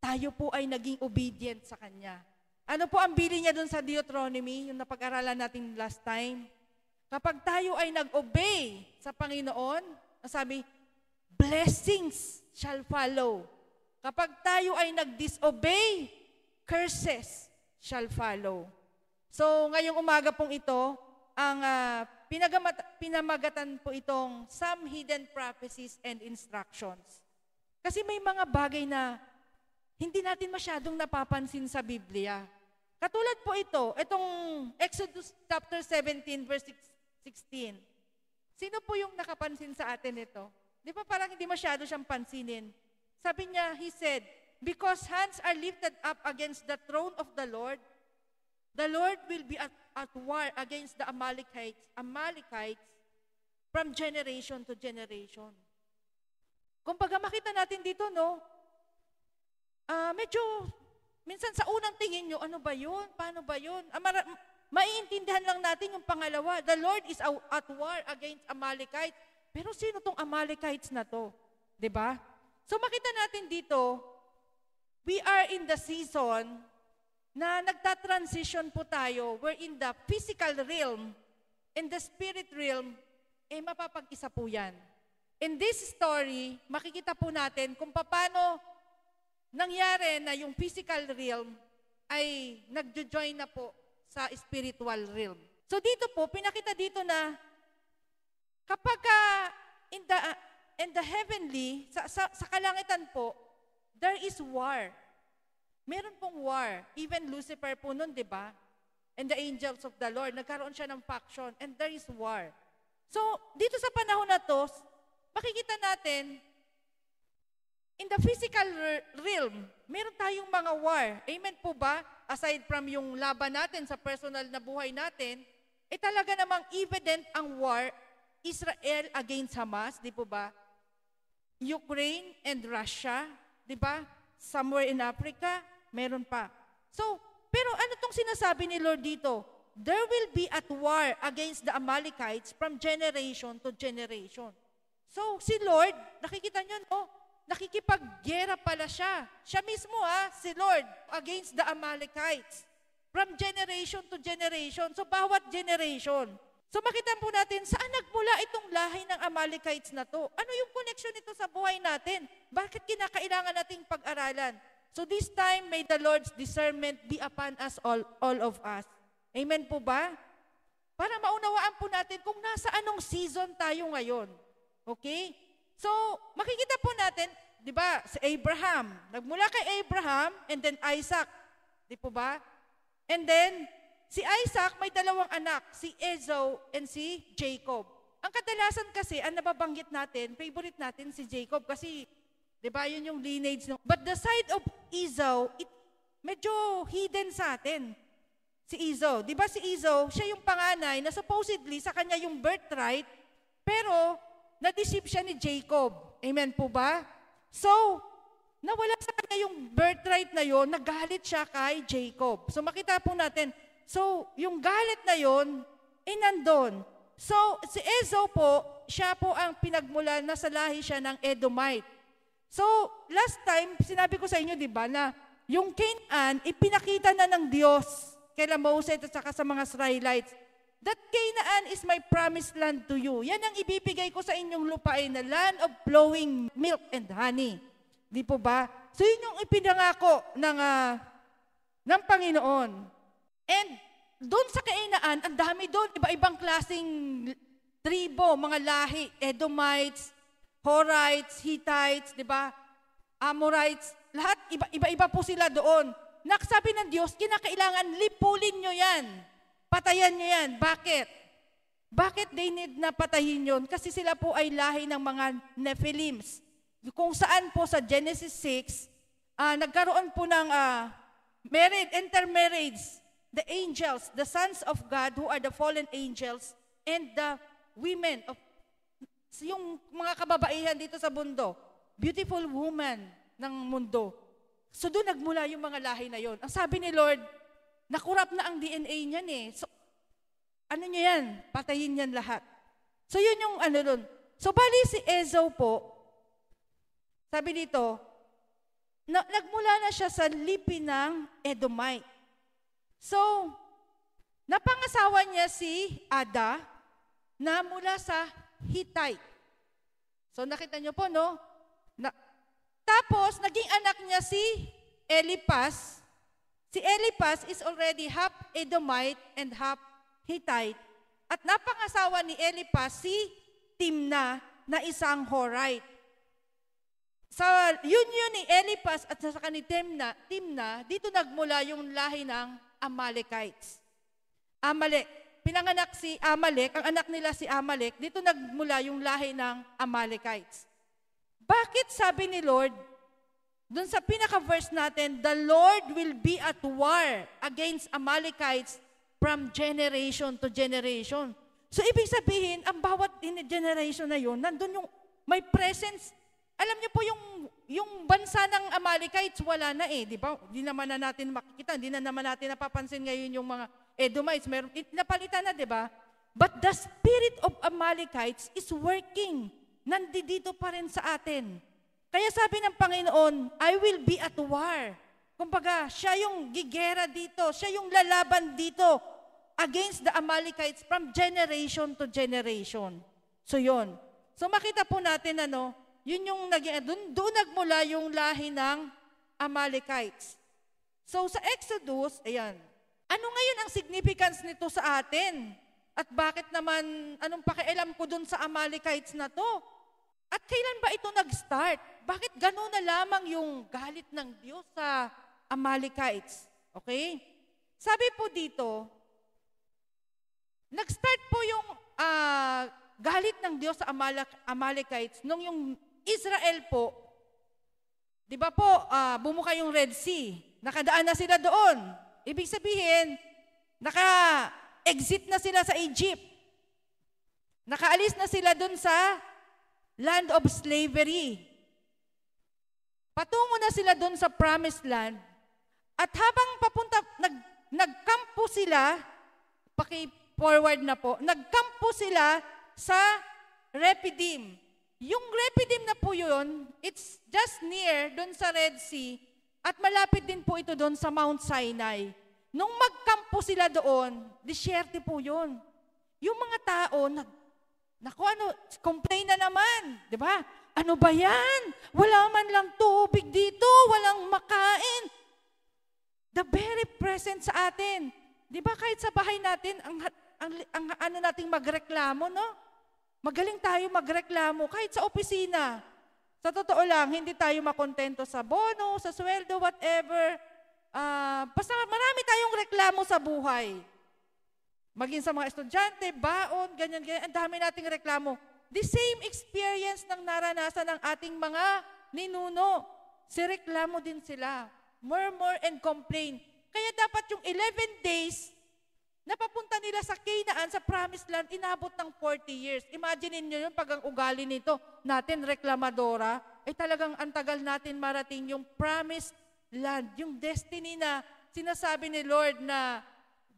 tayo po ay naging obedient sa Kanya. Ano po ang bili niya dun sa Deuteronomy, yung napag-aralan natin last time? Kapag tayo ay nag-obey sa Panginoon, sabi, blessings shall follow. Kapag tayo ay nag-disobey, curses shall follow. So, ngayong umaga pong ito, ang pinamagatan po itong some hidden prophecies and instructions. Kasi may mga bagay na hindi natin masyadong napapansin sa Biblia. Katulad po itong Exodus chapter 17 verse 16. Sino po yung nakapansin sa atin ito? Di ba parang hindi masyado siyang pansinin? Sabi niya, He said, because hands are lifted up against the throne of the Lord will be at war against the Amalekites from generation to generation. Kung pag makita natin dito, no, medyo, minsan sa unang tingin nyo, ano ba yun? Paano ba yun? Maiintindihan lang natin yung pangalawa. The Lord is at war against Amalekites. Pero sino tong Amalekites na to? 'Di ba? So makita natin dito, we are in the season na nagta-transition po tayo. We're in the physical realm and the spirit realm, mapapag-isa po yan. In this story, makikita po natin kung paano nangyari na yung physical realm ay nagjo-join na po sa spiritual realm. So dito po, pinakita dito na kapag in the heavenly, sa kalangitan po, there is war. Meron pong war. Even Lucifer po nun, di ba? And the angels of the Lord, nagkaroon siya ng faction, and there is war. So, dito sa panahon na to, makikita natin, in the physical realm, meron tayong mga war. Amen po ba? Aside from yung laban natin sa personal na buhay natin, talaga namang evident ang war, Israel against Hamas, di po ba? Ukraine and Russia, di ba? Somewhere in Africa, meron pa. So, pero ano tong sinasabi ni Lord dito? There will be at war against the Amalekites from generation to generation. So, si Lord, nakikita nyo, no? Nakikipaggera pala siya. Siya mismo, si Lord, against the Amalekites. From generation to generation. So, bawat generation. So, makita po natin, saan nagmula itong lahi ng Amalekites na to? Ano yung connection nito sa buhay natin? Bakit kinakailangan nating pag-aralan? So, this time, may the Lord's discernment be upon us, all of us. Amen po ba? Para maunawaan po natin kung nasa anong season tayo ngayon. Okay? So, makikita po natin, di ba, si Abraham. Nagmula kay Abraham and then Isaac. Di po ba? And then, si Isaac may dalawang anak, si Esau and si Jacob. Ang kadalasan kasi, ang nababanggit natin, favorite natin si Jacob kasi, di ba, yun yung lineage. But the side of Esau, medyo hidden sa atin. Si Esau. Di ba si Esau, siya yung panganay na supposedly sa kanya yung birthright, pero na-deceive siya ni Jacob. Amen po ba? So, nawala sa kanya yung birthright na yon, nagalit siya kay Jacob. So, makita po natin, so, yung galit na yon, nandun. So, si Esau po, siya po ang pinagmulan na sa lahi siya ng Edomite. So, last time, sinabi ko sa inyo, di ba, na yung Canaan, ipinakita na ng Diyos kay Moses at saka sa mga Israelites. That Canaan is my promised land to you. Yan ang ibibigay ko sa inyong lupain na land of flowing milk and honey. Di po ba? So, yun yung ipinangako ng Panginoon. And doon sa Canaan, ang dami doon, iba-ibang klaseng tribo, mga lahi, Edomites, Horites, Hittites, di ba? Amorites, lahat, iba-iba po sila doon. Nakasabi ng Diyos, kinakailangan lipulin nyo yan. Patayan nyo yan. Bakit? Bakit they need na patayin yun? Kasi sila po ay lahi ng mga Nephilims. Kung saan po sa Genesis 6, nagkaroon po ng intermarriage. The angels, the sons of God who are the fallen angels, and the women of yung mga kababaihan dito sa mundo, beautiful woman ng mundo. So doon nagmula yung mga lahi na yon. Ang sabi ni Lord, nakurap na ang DNA niyan eh. So, ano niya yan? Patayin yan lahat. So yun yung ano doon. So bali si Esau po, sabi dito, nagmula na siya sa lipi ng Edomite. So, napangasawa niya si Ada na mula sa Hittite. So, nakita niyo po, no? Tapos, naging anak niya si Eliphaz. Si Eliphaz is already half Edomite and half Hittite. At napangasawa ni Eliphaz si Timna na isang Horite. Sa union ni Eliphaz at saka ni Timna, dito nagmula yung lahi ng Amalekites. Pinanganak si Amalek, ang anak nila si Amalek, dito nagmula yung lahi ng Amalekites. Bakit sabi ni Lord, Doon sa pinaka-verse natin, the Lord will be at war against Amalekites from generation to generation. So, ibig sabihin, ang bawat generation na yun, nandun yung may presence. Alam niyo po, yung bansa ng Amalekites, wala na eh, di ba? Hindi naman na natin makikita, hindi na naman natin napapansin ngayon yung mga Edomites. Napalitan na, di ba? But the spirit of Amalekites is working. Nandito pa rin sa atin. Kaya sabi ng Panginoon, I will be at war. Kumbaga, siya yung gigera dito, siya yung lalaban dito against the Amalekites from generation to generation. So yun. So makita po natin yun yung doon nagmula yung lahi ng Amalekites. So sa Exodus, ayan. Ano ngayon ang significance nito sa atin? At bakit naman, anong pakialam ko doon sa Amalekites na to? At kailan ba ito nag-start? Bakit gano'n na lamang yung galit ng Diyos sa Amalekites? Okay? Sabi po dito, nag-start po yung galit ng Diyos sa Amalekites nung yung Israel po, di ba po, bumuka yung Red Sea. Nakadaan na sila doon. Ibig sabihin, naka-exit na sila sa Egypt. Nakaalis na sila doon sa land of slavery. Patungo na sila doon sa promised land. At habang papunta, nagkampo sila, paki-forward na po, nagkampo sila sa Rephidim. Yung Rephidim na po yun, it's just near doon sa Red Sea, at malapit din po ito doon sa Mount Sinai. Nung magkampo sila doon, disyerte po yun. Yung mga tao, complain na naman, di ba? Ano ba yan? Wala man lang tubig dito, walang makain. The very present sa atin. Di ba kahit sa bahay natin, ang nating magreklamo, no? Magaling tayo magreklamo kahit sa opisina. Sa totoo lang, hindi tayo makontento sa bono, sa sweldo, whatever. Basta marami tayong reklamo sa buhay. Maging sa mga estudyante, baon, ganyan. Ang dami nating reklamo. The same experience ng naranasan ng ating mga ninuno. Sireklamo din sila. Murmur and complain. Kaya dapat yung 11 days na papunta nila sa Canaan, sa Promised Land, inabot ng 40 years. Imagine niyo yun pag ang ugali nito, natin reklamadora, ay talagang ang tagal natin marating yung Promised Land, yung destiny na sinasabi ni Lord na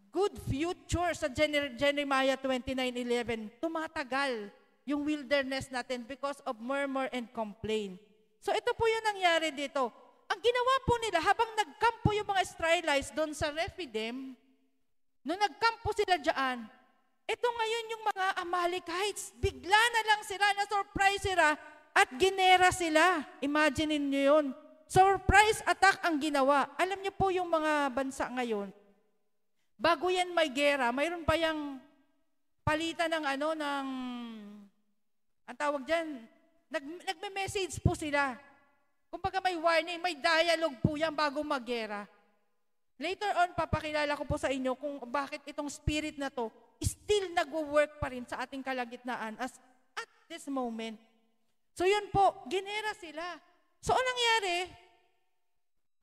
good future sa Jeremiah 29:11. Tumatagal yung wilderness natin because of murmur and complain. So ito po yung nangyari dito. Ang ginawa po nila, habang nagkampo yung mga Israelites doon sa Rephidim, nung nagkampo sila dyan, ito ngayon yung mga Amalekites, bigla na lang sila, na-surprise sila, at ginera sila. Imagine niyo yun. Surprise attack ang ginawa. Alam niyo po yung mga bansa ngayon, bago yan may gera, mayroon pa yung palitan ng ang tawag dyan, nagme-message po sila. Kumbaga may warning, may dialogue po yan bago mag-gera. Later on, papakilala ko po sa inyo kung bakit itong spirit na to still nagwo-work pa rin sa ating kalagitnaan as at this moment. So yun po, ginera sila. So anong nangyari?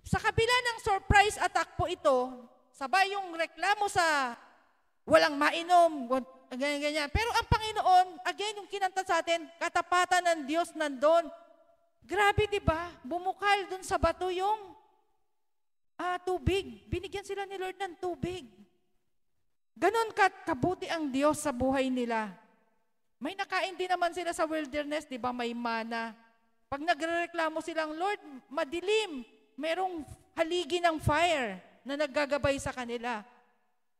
Sa kabila ng surprise attack po ito, sabay yung reklamo sa walang mainom, ganyan-ganyan. Pero ang Panginoon, again, yung kinanta sa atin, katapatan ng Diyos nandun. Grabe, di ba? Bumukal dun sa bato yung tubig. Binigyan sila ni Lord ng tubig. Ganon kabuti ang Diyos sa buhay nila. May nakain din naman sila sa wilderness, di ba? May mana. Pag nagrereklamo silang, Lord, madilim. Merong haligi ng fire na naggagabay sa kanila.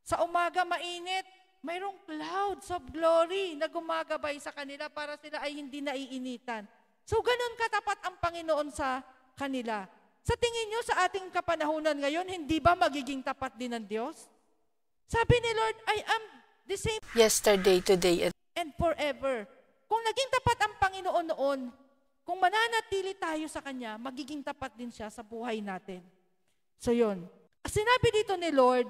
Sa umaga mainit, mayroong clouds of glory na gumagabay sa kanila para sila ay hindi naiinitan. So ganun katapat ang Panginoon sa kanila. Sa tingin nyo sa ating kapanahunan ngayon, hindi ba magiging tapat din ng Diyos? Sabi ni Lord, I am the same yesterday, today, and forever. Kung naging tapat ang Panginoon noon, kung mananatili tayo sa Kanya, magiging tapat din siya sa buhay natin. So yun. Sinabi dito ni Lord,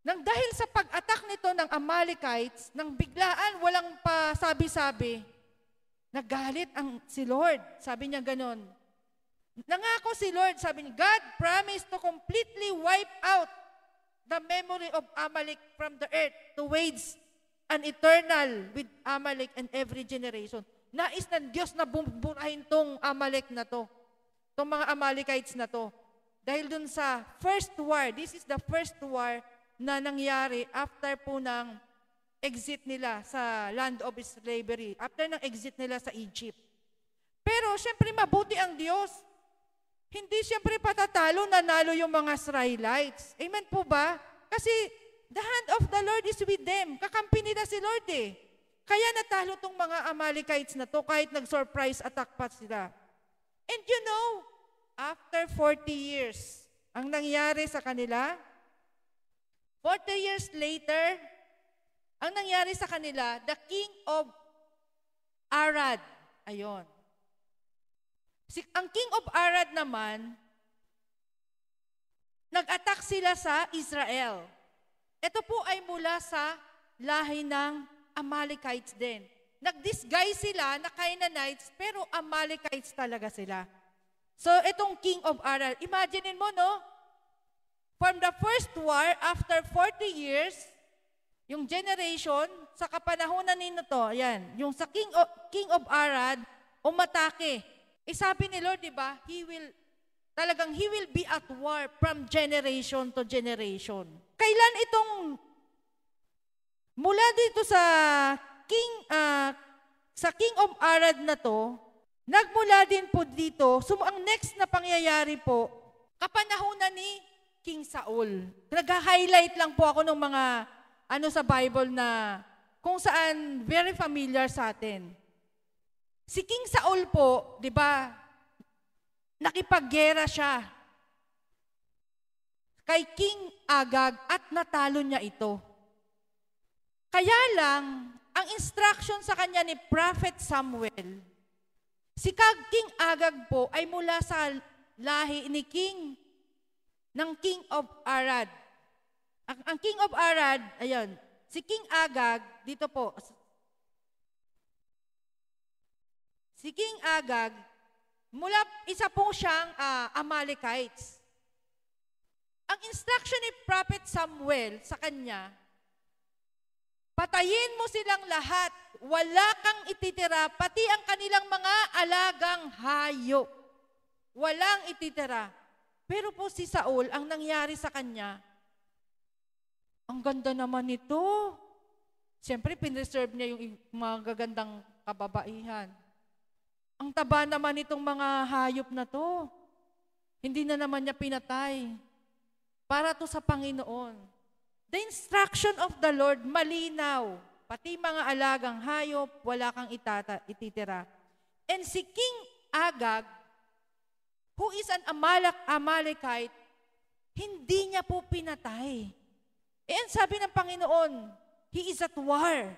nang dahil sa pag-attack nito ng Amalekites, nang biglaan, walang pa sabi-sabi, nagalit si Lord. Sabi niya ganon, Nangako si Lord, sabi niya, God promised to completely wipe out the memory of Amalek from the earth to wage an eternal with Amalek and every generation. Nais ng Diyos na buburahin tong Amalek na to, tong mga Amalekites na to. Dahil dun sa first war, this is the first war na nangyari after po ng exit nila sa land of slavery, after ng exit nila sa Egypt. Pero syempre mabuti ang Diyos. Hindi siyempre patatalo, nanalo yung mga Israelites. Amen po ba? Kasi the hand of the Lord is with them. Kakampi nila si Lord eh. Kaya natalo tong mga Amalekites na to kahit nag-surprise attack pa sila. And you know, after 40 years, ang nangyari sa kanila, 40 years later, ang nangyari sa kanila, the king of Arad, ayon. Ang king of Arad naman, nag-attack sila sa Israel. Ito po ay mula sa lahi ng Amalekites din. Nag-disguise sila na Canaanites, pero Amalekites talaga sila. So, itong king of Arad, imagine mo, no? From the first war, after 40 years, yung generation, sa kapanahonan nito to, ayan, yung sa king of Arad, umatake. Sabi ni Lord, di ba, He will be at war from generation to generation. Kailan itong, mula dito sa king of Arad na to, nagmula din po dito, ang next na pangyayari po, kapanahonan ni King Saul. Nag-highlight lang po ako ng mga sa Bible na kung saan very familiar sa atin. Si King Saul po, di ba, nakipaggera siya kay King Agag at natalo niya ito. Kaya lang, ang instruction sa kanya ni Prophet Samuel, si King Agag po ay mula sa lahi ni King of Arad. Ang King of Arad, ayan, si King Agag, dito po, si King Agag, isa po siyang Amalekites. Ang instruction ni Prophet Samuel sa kanya, patayin mo silang lahat, wala kang ititira, pati ang kanilang mga alagang hayop. Walang ititira. Pero po si Saul, ang nangyari sa kanya, ang ganda naman nito. Siyempre, pinreserve niya yung mga gagandang kababaihan. Ang taba naman itong mga hayop na to. Hindi na naman niya pinatay. Para to sa Panginoon. The instruction of the Lord, malinaw. Pati mga alagang hayop, wala kang ititira. And si King Agag, who is an Amalekite, hindi niya po pinatay. And sabi ng Panginoon, He is at war.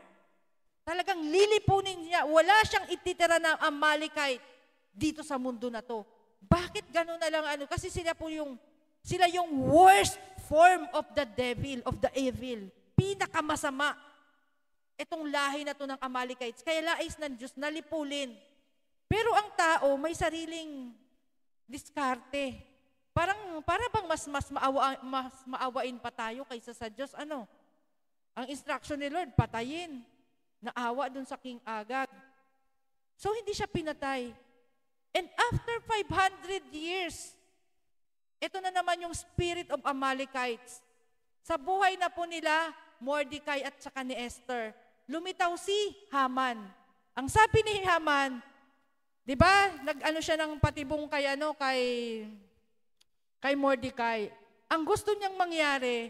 Talagang lilipunin niya. Wala siyang ititira ng Amalekite dito sa mundo na to. Bakit gano'n na lang? Kasi sila yung worst form of the devil, of the evil. Pinakamasama. Itong lahi na to ng Amalekites. Kaya lais ng Diyos na lipulin. Pero ang tao may sariling diskarte. Para bang mas maawain pa tayo kaysa sa Diyos. Ang instruction ni Lord, patayin. Naawa dun sa King Agag. So, hindi siya pinatay. And after 500 years, ito na naman yung spirit of Amalekites. Sa buhay na po nila, Mordecai at saka ni Esther, lumitaw si Haman. Ang sabi ni Haman, di ba, siya ng patibong kay Mordecai. Ang gusto niyang mangyari,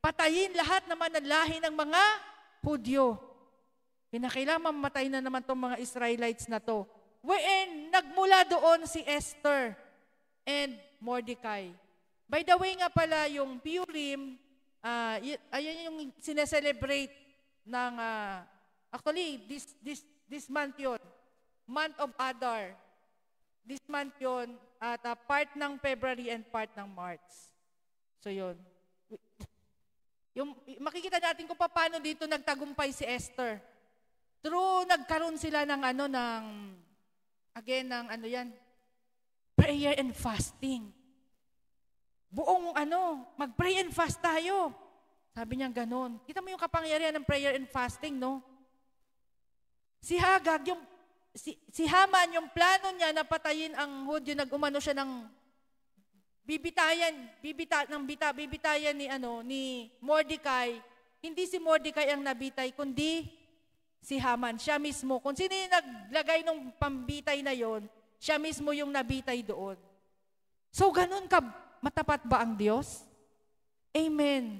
patayin lahat naman ng lahi ng mga Hudyo. Kinakailangan mamatay na naman itong mga Israelites na to. Wherein, nagmula doon si Esther and Mordecai. By the way nga pala, yung Purim, ayan yung sineselebrate ng, actually, this month yun. Month of Adar. This month yun, at part ng February and part ng March. So yun. Makikita natin kung paano dito nagtagumpay si Esther. True, nagkaroon sila ng prayer and fasting. Buong mag-pray and fast tayo. Sabi niya ganon. Kita mo yung kapangyarihan ng prayer and fasting, no? Si Hagag, si Haman, yung plano niya na patayin ang Hudyo, nag-umano siya ng bibitayan ni Mordecai. Hindi si Mordecai ang nabitay, kundi si Haman. Siya mismo. Kung sino yung naglagay ng pambitay na yon, siya mismo yung nabitay doon. So, ganun ka, matapat ba ang Diyos? Amen.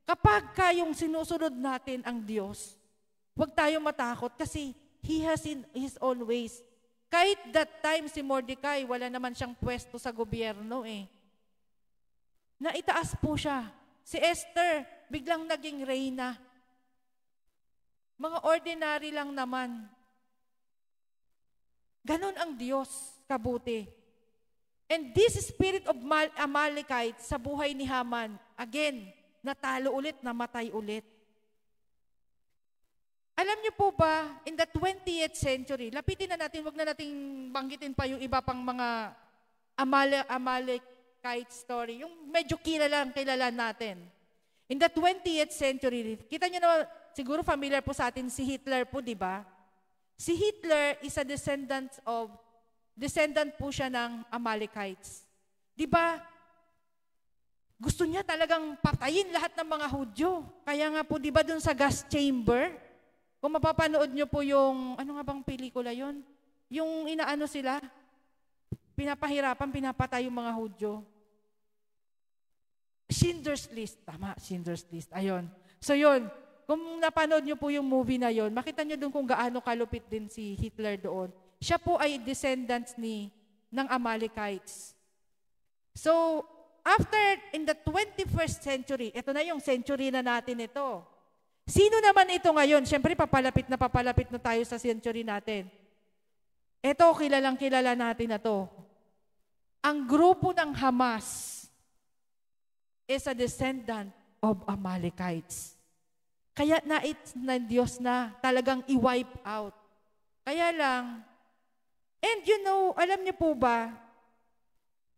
Kapag kayong sinusunod natin ang Diyos, huwag tayong matakot kasi He has in His own ways. Kahit that time si Mordecai, wala naman siyang pwesto sa gobyerno Naitaas po siya. Si Esther, biglang naging reyna. Mga ordinary lang naman. Ganon ang Diyos, kabuti. And this spirit of Amalekite sa buhay ni Haman, again, natalo ulit, namatay ulit. Alam niyo po ba, in the 20th century, lapitin na natin, wag na nating banggitin pa yung iba pang mga Amalekite story, yung medyo kilala natin. In the 20th century, kita niyo na, siguro familiar po sa atin si Hitler po, di ba? Si Hitler is a descendant po siya ng Amalekites. Di ba? Gusto niya talagang patayin lahat ng mga Hudyo. Kaya nga po, di ba dun sa gas chamber, kung mapapanood niyo po yung, ano nga bang pelikula yon? Yung inaano sila, pinapahirapan, pinapatay yung mga Hudyo. Schindler's List. Tama, Schindler's List. Ayun. So yun, kung napanood niyo po yung movie na yon, makita niyo dun kung gaano kalupit din si Hitler doon. Siya po ay descendants ng Amalekites. So, after, in the 21st century, ito na yung century na natin ito. Sino naman ito ngayon? Siyempre, papalapit na tayo sa century natin. Ito, kilalang kilala natin na to. Ang grupo ng Hamas is a descendant of Amalekites. Kaya nais ng Diyos na talagang i-wipe out. Kaya lang, and you know, alam niyo po ba,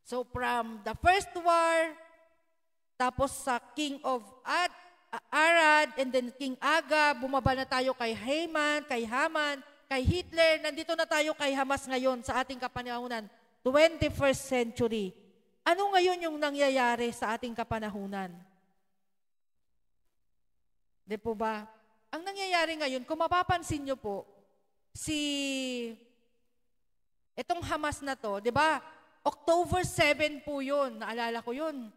so from the first war, tapos sa King of Arad, and then King Aga, bumaba na tayo kay Haman, kay Hitler, nandito na tayo kay Hamas ngayon sa ating kapanahunan, 21st century. Ano ngayon yung nangyayari sa ating kapanahunan? Di po ba? Ang nangyayari ngayon, kung mapapansin niyo po, itong Hamas na to, di ba? October 7 po yun. Naalala ko yun.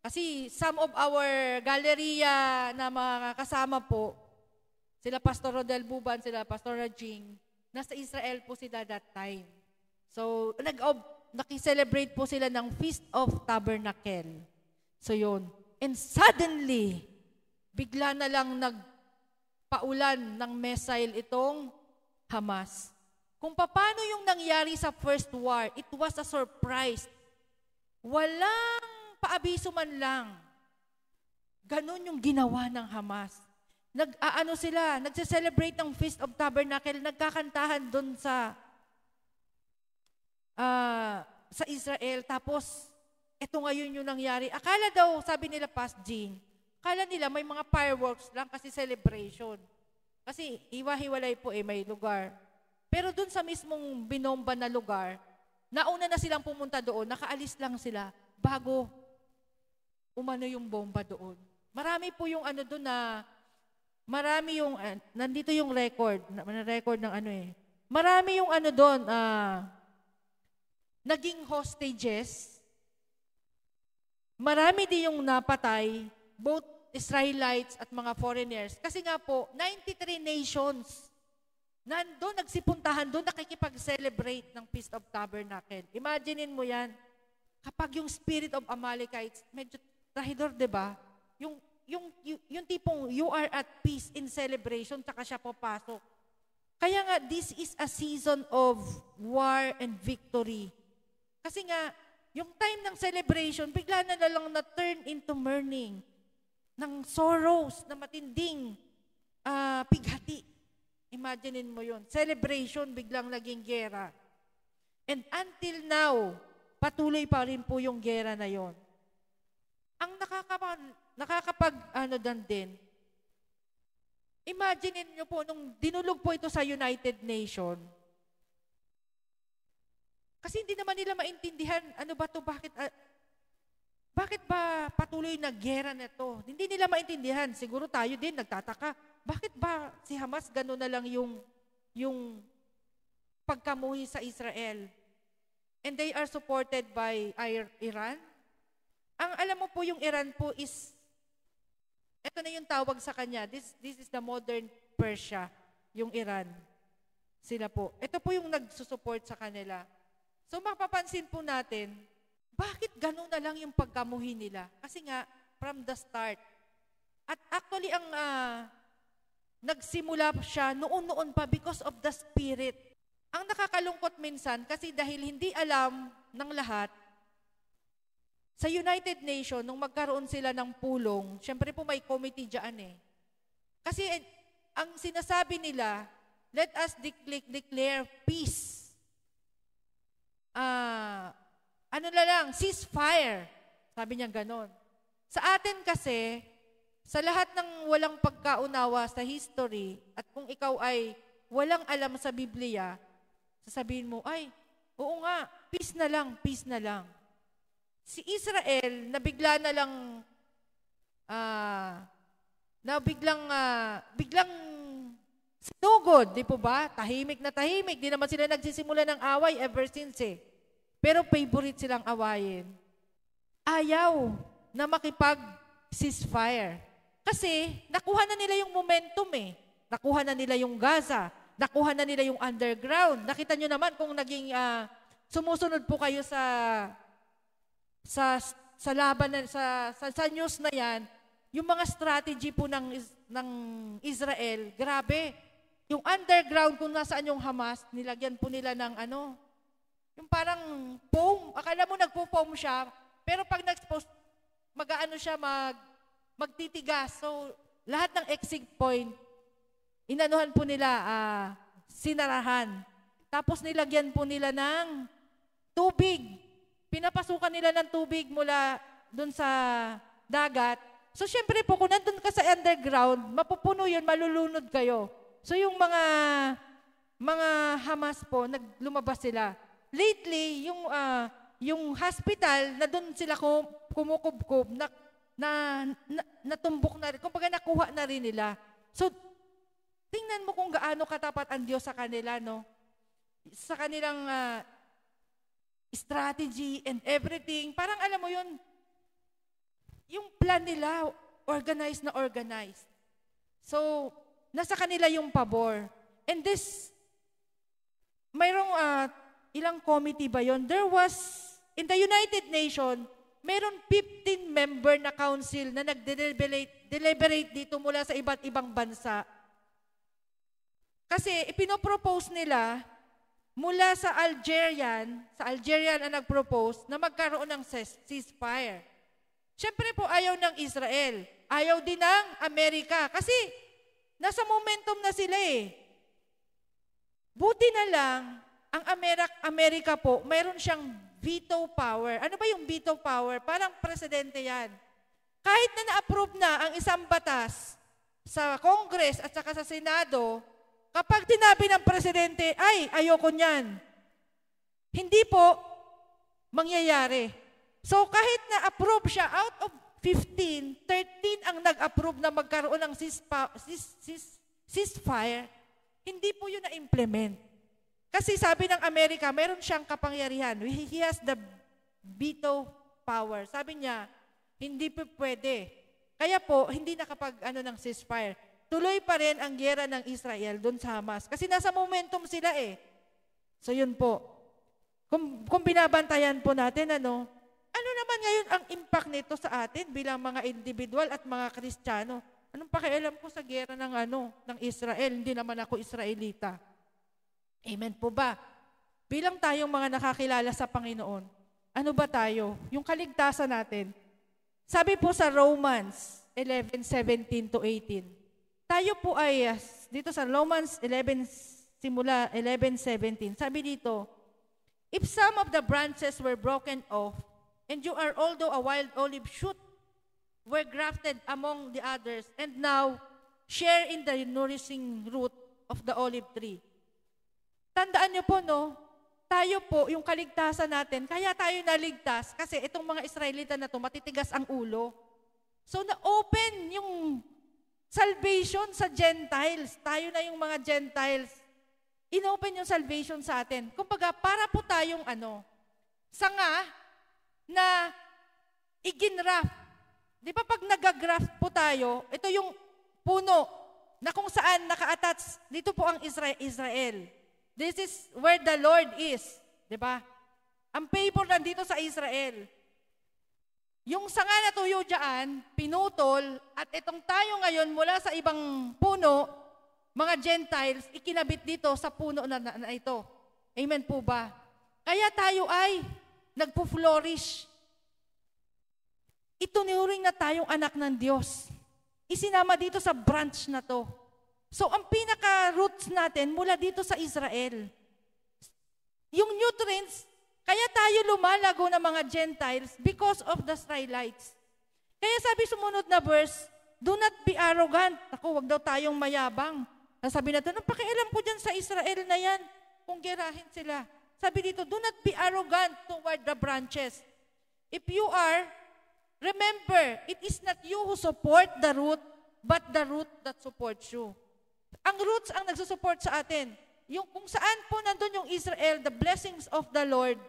Kasi some of our galleria na mga kasama po, sila Pastor Rodel Buban, sila Pastor Rajing, nasa Israel po sila that time. So, nakiselebrate po sila ng Feast of Tabernacle. So yun. And suddenly, bigla na lang nagpaulan ng missile itong Hamas. Kung paano yung nangyari sa first war, it was a surprise. Walang paabiso man lang. Ganon yung ginawa ng Hamas. Nagse-celebrate ng Feast of Tabernacle, nagkakantahan doon sa Israel. Tapos, ito ngayon yung nangyari. Akala daw, sabi nila Pastor Jean, akala nila may mga fireworks lang kasi celebration. Kasi hiwa-hiwalay po may lugar. Pero dun sa mismong binomba na lugar, nauna na silang pumunta doon, nakaalis lang sila bago umano yung bomba doon. Marami po yung doon na, marami yung, nandito yung record ng marami yung doon, naging hostages, marami din yung napatay, both Israelites at mga foreigners. Kasi nga po, 93 nations nandun, nagsipuntahan doon, nakikipag-celebrate ng Feast of Tabernacle. Imaginein mo yan, kapag yung spirit of Amalekites, medyo trahidor, di ba? Yung tipong you are at peace in celebration, tsaka siya papasok. Kaya nga, this is a season of war and victory. Kasi nga, yung time ng celebration, bigla na lang na-turn into mourning, ng sorrows na matinding pighati. Imaginein mo yun. Celebration, biglang naging gera. And until now, patuloy pa rin po yung gera na yon. Ang din, imagine niyo po, nung dinulog po ito sa United Nation, kasi hindi naman nila maintindihan, ano ba to, bakit ba patuloy na gera na to? Hindi nila maintindihan. Siguro tayo din nagtataka, bakit ba si Hamas gano'n na lang yung pagkamuhi sa Israel? And they are supported by Iran. Ang alam mo po, yung Iran po is, ito na yung tawag sa kanya, this is the modern Persia, yung Iran. Sila po. Ito po yung nagsusupport sa kanila. So mapapansin po natin, bakit gano'n na lang yung pagkamuhi nila? Kasi nga, from the start. At actually, ang nagsimula siya noon pa because of the Spirit. Ang nakakalungkot minsan, kasi dahil hindi alam ng lahat, sa United Nations, nung magkaroon sila ng pulong, syempre po may committee dyan eh. Kasi ang sinasabi nila, let us declare peace. Ceasefire. Sabi niya ganon. Sa atin kasi, sa lahat ng walang pagkaunawa sa history, at kung ikaw ay walang alam sa Biblia, sasabihin mo, ay, oo nga, peace na lang, peace na lang. Si Israel, na bigla na lang, biglang sinugod, di po ba? Tahimik na tahimik. Di naman sila nagsisimula ng away ever since eh. Pero favorite silang awayin. Ayaw na makipag-ceasefire. Kasi nakuha na nila yung momentum eh. Nakuha na nila yung Gaza. Nakuha na nila yung underground. Nakita nyo naman kung naging sumusunod po kayo sa laban, sa news na yan, yung mga strategy po ng Israel, grabe. Yung underground, kung nasaan yung Hamas, nilagyan po nila ng yung parang foam. Akala mo nagpo-foam siya, pero pag nag-expose, magtitigas. So, lahat ng exit point, inanuhan po nila, sinarahan. Tapos nilagyan po nila ng tubig. Pinapasukan nila ng tubig mula dun sa dagat. So, syempre po, kung nandun ka sa underground, mapupuno yun, malulunod kayo. So, yung mga Hamas po, lumabas sila. Lately, yung hospital, na doon sila kumukubkob, natumbok na rin. Kumbaga nakuha na rin nila. So, tingnan mo kung gaano katapat ang Diyos sa kanila, no? Sa kanilang strategy and everything. Parang alam mo yun, yung plan nila, organized na organized. So, nasa kanila yung pabor. And mayroong ilang committee ba yun? There was, in the United Nations, mayroon 15-member na council na nag-deliberate dito mula sa iba't ibang bansa. Kasi ipinopropose nila mula sa Algerian ang nag-propose na magkaroon ng ceasefire. Siyempre po ayaw ng Israel. Ayaw din ng Amerika. Kasi nasa momentum na sila eh. Buti na lang, ang Amerika po, mayroon siyang veto power. Ano ba yung veto power? Parang presidente yan. Kahit na na-approve na ang isang batas sa Congress at saka sa Senado, kapag tinabi ng presidente, ay, ayoko niyan, hindi po mangyayari. So kahit na-approve siya, out of 15, 13 ang nag-approve na magkaroon ng ceasefire, hindi po yun na-implement. Kasi sabi ng Amerika, meron siyang kapangyarihan. He has the veto power. Sabi niya, hindi po pwede. Kaya po, hindi nakapag ng ceasefire. Tuloy pa rin ang giyera ng Israel doon sa Hamas. Kasi nasa momentum sila eh. So yun po. Kung binabantayan po natin, ano naman ngayon ang impact nito sa atin bilang mga individual at mga Kristiyano? Anong pakialam ko sa giyera ng Israel? Hindi naman ako Israelita. Amen po ba? Bilang tayong mga nakakilala sa Panginoon, ano ba tayo? Yung kaligtasan natin. Sabi po sa Romans 11:17-18, tayo po ay, dito sa Romans 11, simula 11:17, sabi dito, If some of the branches were broken off, and you are although a wild olive shoot, were grafted among the others, and now share in the nourishing root of the olive tree. Tandaan niyo po, no? Tayo po, yung kaligtasan natin, kaya tayo naligtas, kasi itong mga Israelita na to, matitigas ang ulo. So na-open yung salvation sa Gentiles. Tayo na yung mga Gentiles. In-open yung salvation sa atin. Kumbaga, para po tayong sanga na iginraft. Di ba pag nagagraft po tayo, ito yung puno na kung saan naka-attach, dito po ang Israel. This is where the Lord is. Di ba? Ang favor nandito sa Israel. Yung sanga na tuyo dyan, pinutol, at itong tayo ngayon mula sa ibang puno, mga Gentiles, ikinabit dito sa puno na ito. Amen po ba? Kaya tayo ay nagpo-flourish. Itunuring na tayong anak ng Diyos. Isinama dito sa branch na to. So, ang pinaka-roots natin mula dito sa Israel. Yung nutrients, kaya tayo lumalago ng mga Gentiles because of the Israelites. Kaya sabi sumunod na verse, do not be arrogant. Ako, wag daw tayong mayabang. Sabi na ito, pakialam ko dyan sa Israel na yan, kung girahin sila. Sabi dito, do not be arrogant toward the branches. If you are, remember, it is not you who support the root, but the root that supports you. Ang roots ang nagsusupport sa atin. Yung kung saan po nandun yung Israel, the blessings of the Lord,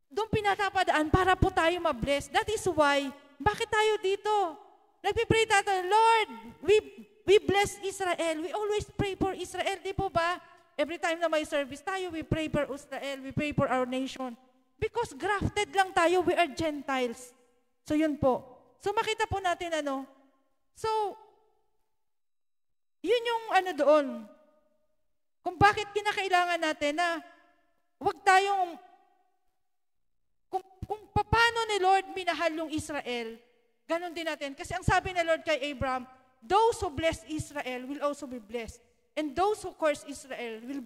doon pinatapadaan para po tayo mabless. That is why, bakit tayo dito? Nagpipray tayo, Lord, we bless Israel. We always pray for Israel, di po ba? Every time na may service tayo, we pray for Israel, we pray for our nation. Because grafted lang tayo, we are Gentiles. So yun po. So makita po natin So, yun yung doon. Kung bakit kinakailangan natin na wag tayong, kung paano ni Lord minahal yung Israel, ganun din natin. Kasi ang sabi ni Lord kay Abraham, those who bless Israel will also be blessed. And those who curse Israel will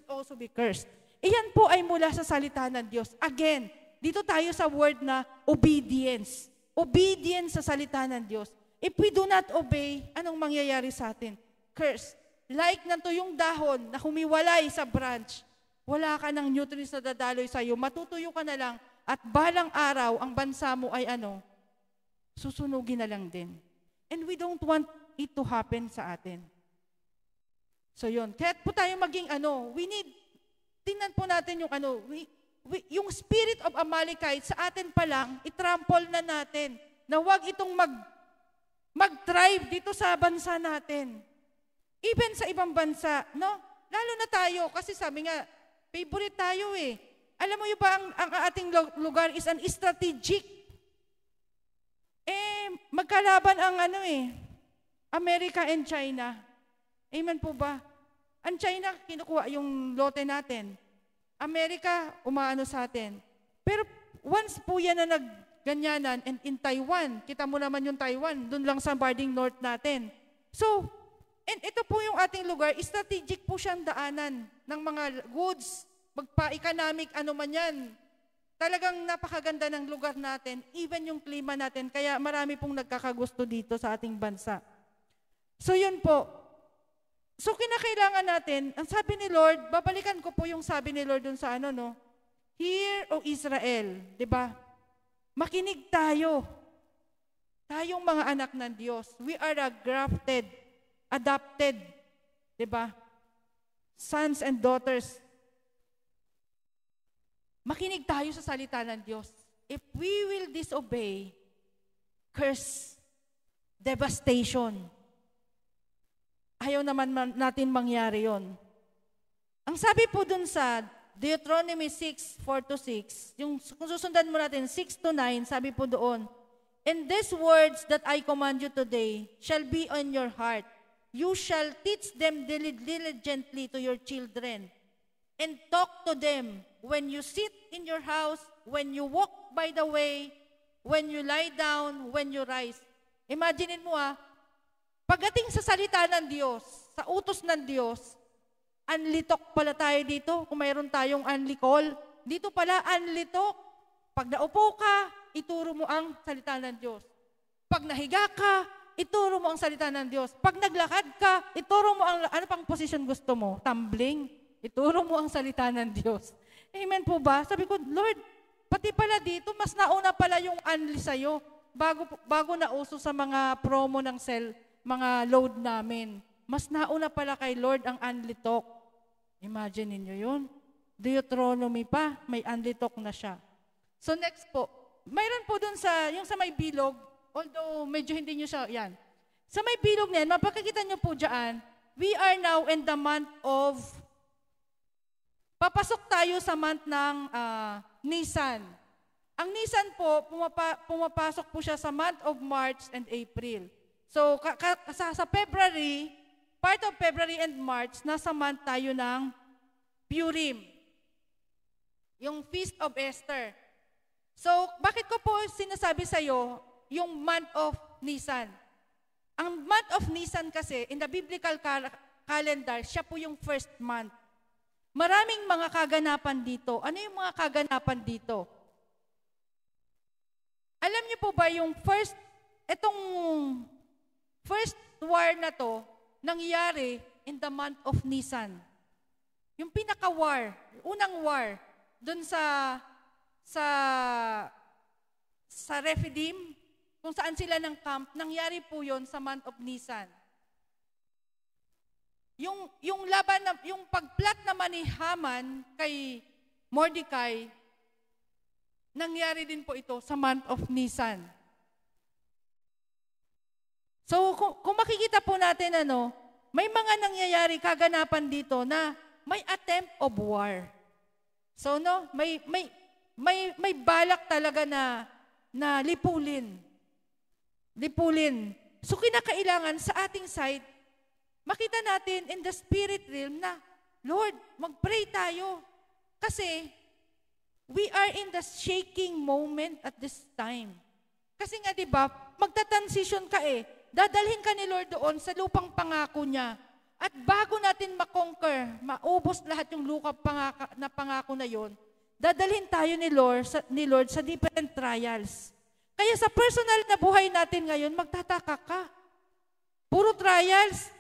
also be cursed. Iyan po ay mula sa salita ng Diyos. Again, dito tayo sa word na obedience. Obedience sa salita ng Diyos. If we do not obey, anong mangyayari sa atin? Curse. Like nanto yung dahon na humiwalay sa branch, wala ka ng nutrients na dadaloy sa iyo, matutuyo ka na lang, at balang araw, ang bansa mo ay susunugin na lang din. And we don't want it to happen sa atin. So yun, kaya po tayo maging tingnan po natin yung yung spirit of Amalekite sa atin pa lang, itrample na natin, na wag itong mag-thrive dito sa bansa natin. Even sa ibang bansa, no? Lalo na tayo, kasi sabi nga, favorite tayo eh. Alam mo yun ba, ang ating lugar is an strategic. Magkalaban ang America and China. Amen po ba? Ang China, kinukuha yung lote natin. America, umaano sa atin. Pero once po yan na nagganyanan, and in Taiwan, kita mo naman yung Taiwan, dun lang sa Barding North natin. So, and ito po yung ating lugar, strategic po siyang daanan ng mga goods, magpa-economic, man yan. Talagang napakaganda ng lugar natin, even yung klima natin, kaya marami pong nagkakagusto dito sa ating bansa. So yun po. So kinakailangan natin, ang sabi ni Lord, babalikan ko po yung sabi ni Lord dun sa Hear, O Israel, di ba? Makinig tayo. Tayong mga anak ng Diyos. We are a grafted, adopted, di ba? Sons and daughters. Makinig tayo sa salita ng Diyos. If we will disobey, curse, devastation. Ayaw naman natin mangyari yon. Ang sabi po dun sa Deuteronomy 6:4-6, kung susundan mo natin 6-9, sabi po doon, and these words that I command you today shall be on your heart. You shall teach them diligently to your children, and talk to them when you sit in your house, when you walk by the way, when you lie down, when you rise. Imagine mo pagdating sa salita ng Diyos, sa utos ng Diyos, Unlitok pala tayo dito. Kung mayroon tayong unlicol, dito pala unlitok. Pag naupo ka, ituro mo ang salita ng Diyos. Pag nahiga ka, ituro mo ang salita ng Diyos. Pag naglakad ka, ituro mo ang, ano pang position gusto mo? Tumbling. Ituro mo ang salita ng Diyos. Amen po ba? Sabi ko, Lord, pati pala dito, mas nauna pala yung unli sa'yo bago nauso sa mga promo ng mga load namin. Mas nauna pala kay Lord ang unli talk. Imagine niyo yun. Deuteronomy pa, may unli talk na siya. So next po, mayroon po dun yung sa may bilog, although medyo hindi nyo siya, yan. Sa may bilog na yan, mapakikita nyo po dyan, we are now in the month of, papasok tayo sa month ng Nisan. Ang Nisan po, pumapasok po siya sa month of March and April. So, sa February, part of February and March, nasa month tayo ng Purim. Yung Feast of Esther. So, bakit ko po sinasabi sa'yo yung month of Nisan? Ang month of Nisan kasi, in the biblical calendar, siya po yung first month. Maraming mga kaganapan dito. Ano yung mga kaganapan dito? Alam niyo po ba yung itong first war na to, nangyari in the month of Nisan. Yung pinaka-war, unang war, dun sa Rephidim, kung saan sila ng camp, nangyari po yon sa month of Nisan. Yung pagplat naman ni Haman kay Mordecai, nangyari din po ito sa month of Nisan. So, kung makikita po natin, may mga nangyayari kaganapan dito na may attempt of war. So, may balak talaga na lipulin. So, kinakailangan sa ating side, makita natin in the spirit realm na, Lord, mag-pray tayo. Kasi, we are in the shaking moment at this time. Kasi nga, di ba, magta-transition ka dadalhin ka ni Lord doon sa lupang pangako niya. At bago natin makonquer, maubos lahat yung lupang pangako na yon, dadalhin tayo ni Lord sa different trials. Kaya sa personal na buhay natin ngayon, magtataka ka. Puro trials.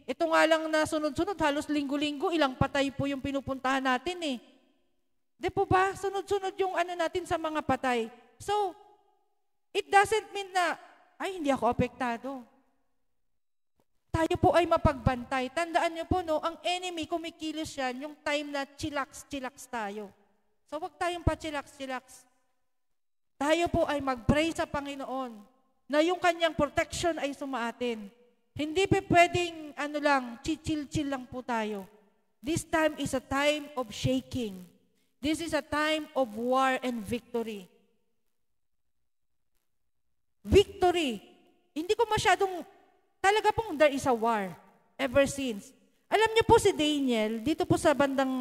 Ito nga lang na sunod-sunod, halos linggo-linggo, ilang patay po yung pinupuntahan natin Di po ba? Sunod-sunod yung natin sa mga patay. So, it doesn't mean na, hindi ako apektado. Tayo po ay mapagbantay. Tandaan niyo po, ang enemy, kumikilos yan, yung time na chillax tayo. So, wag tayong pa-chillax. Tayo po ay mag-pray sa Panginoon na yung kanyang protection ay sumaatin. Hindi pa pwedeng, chill lang po tayo. This time is a time of shaking. This is a time of war and victory. Victory. Hindi ko masyadong, talaga pong there is a war ever since. Alam niyo po si Daniel, dito po sa bandang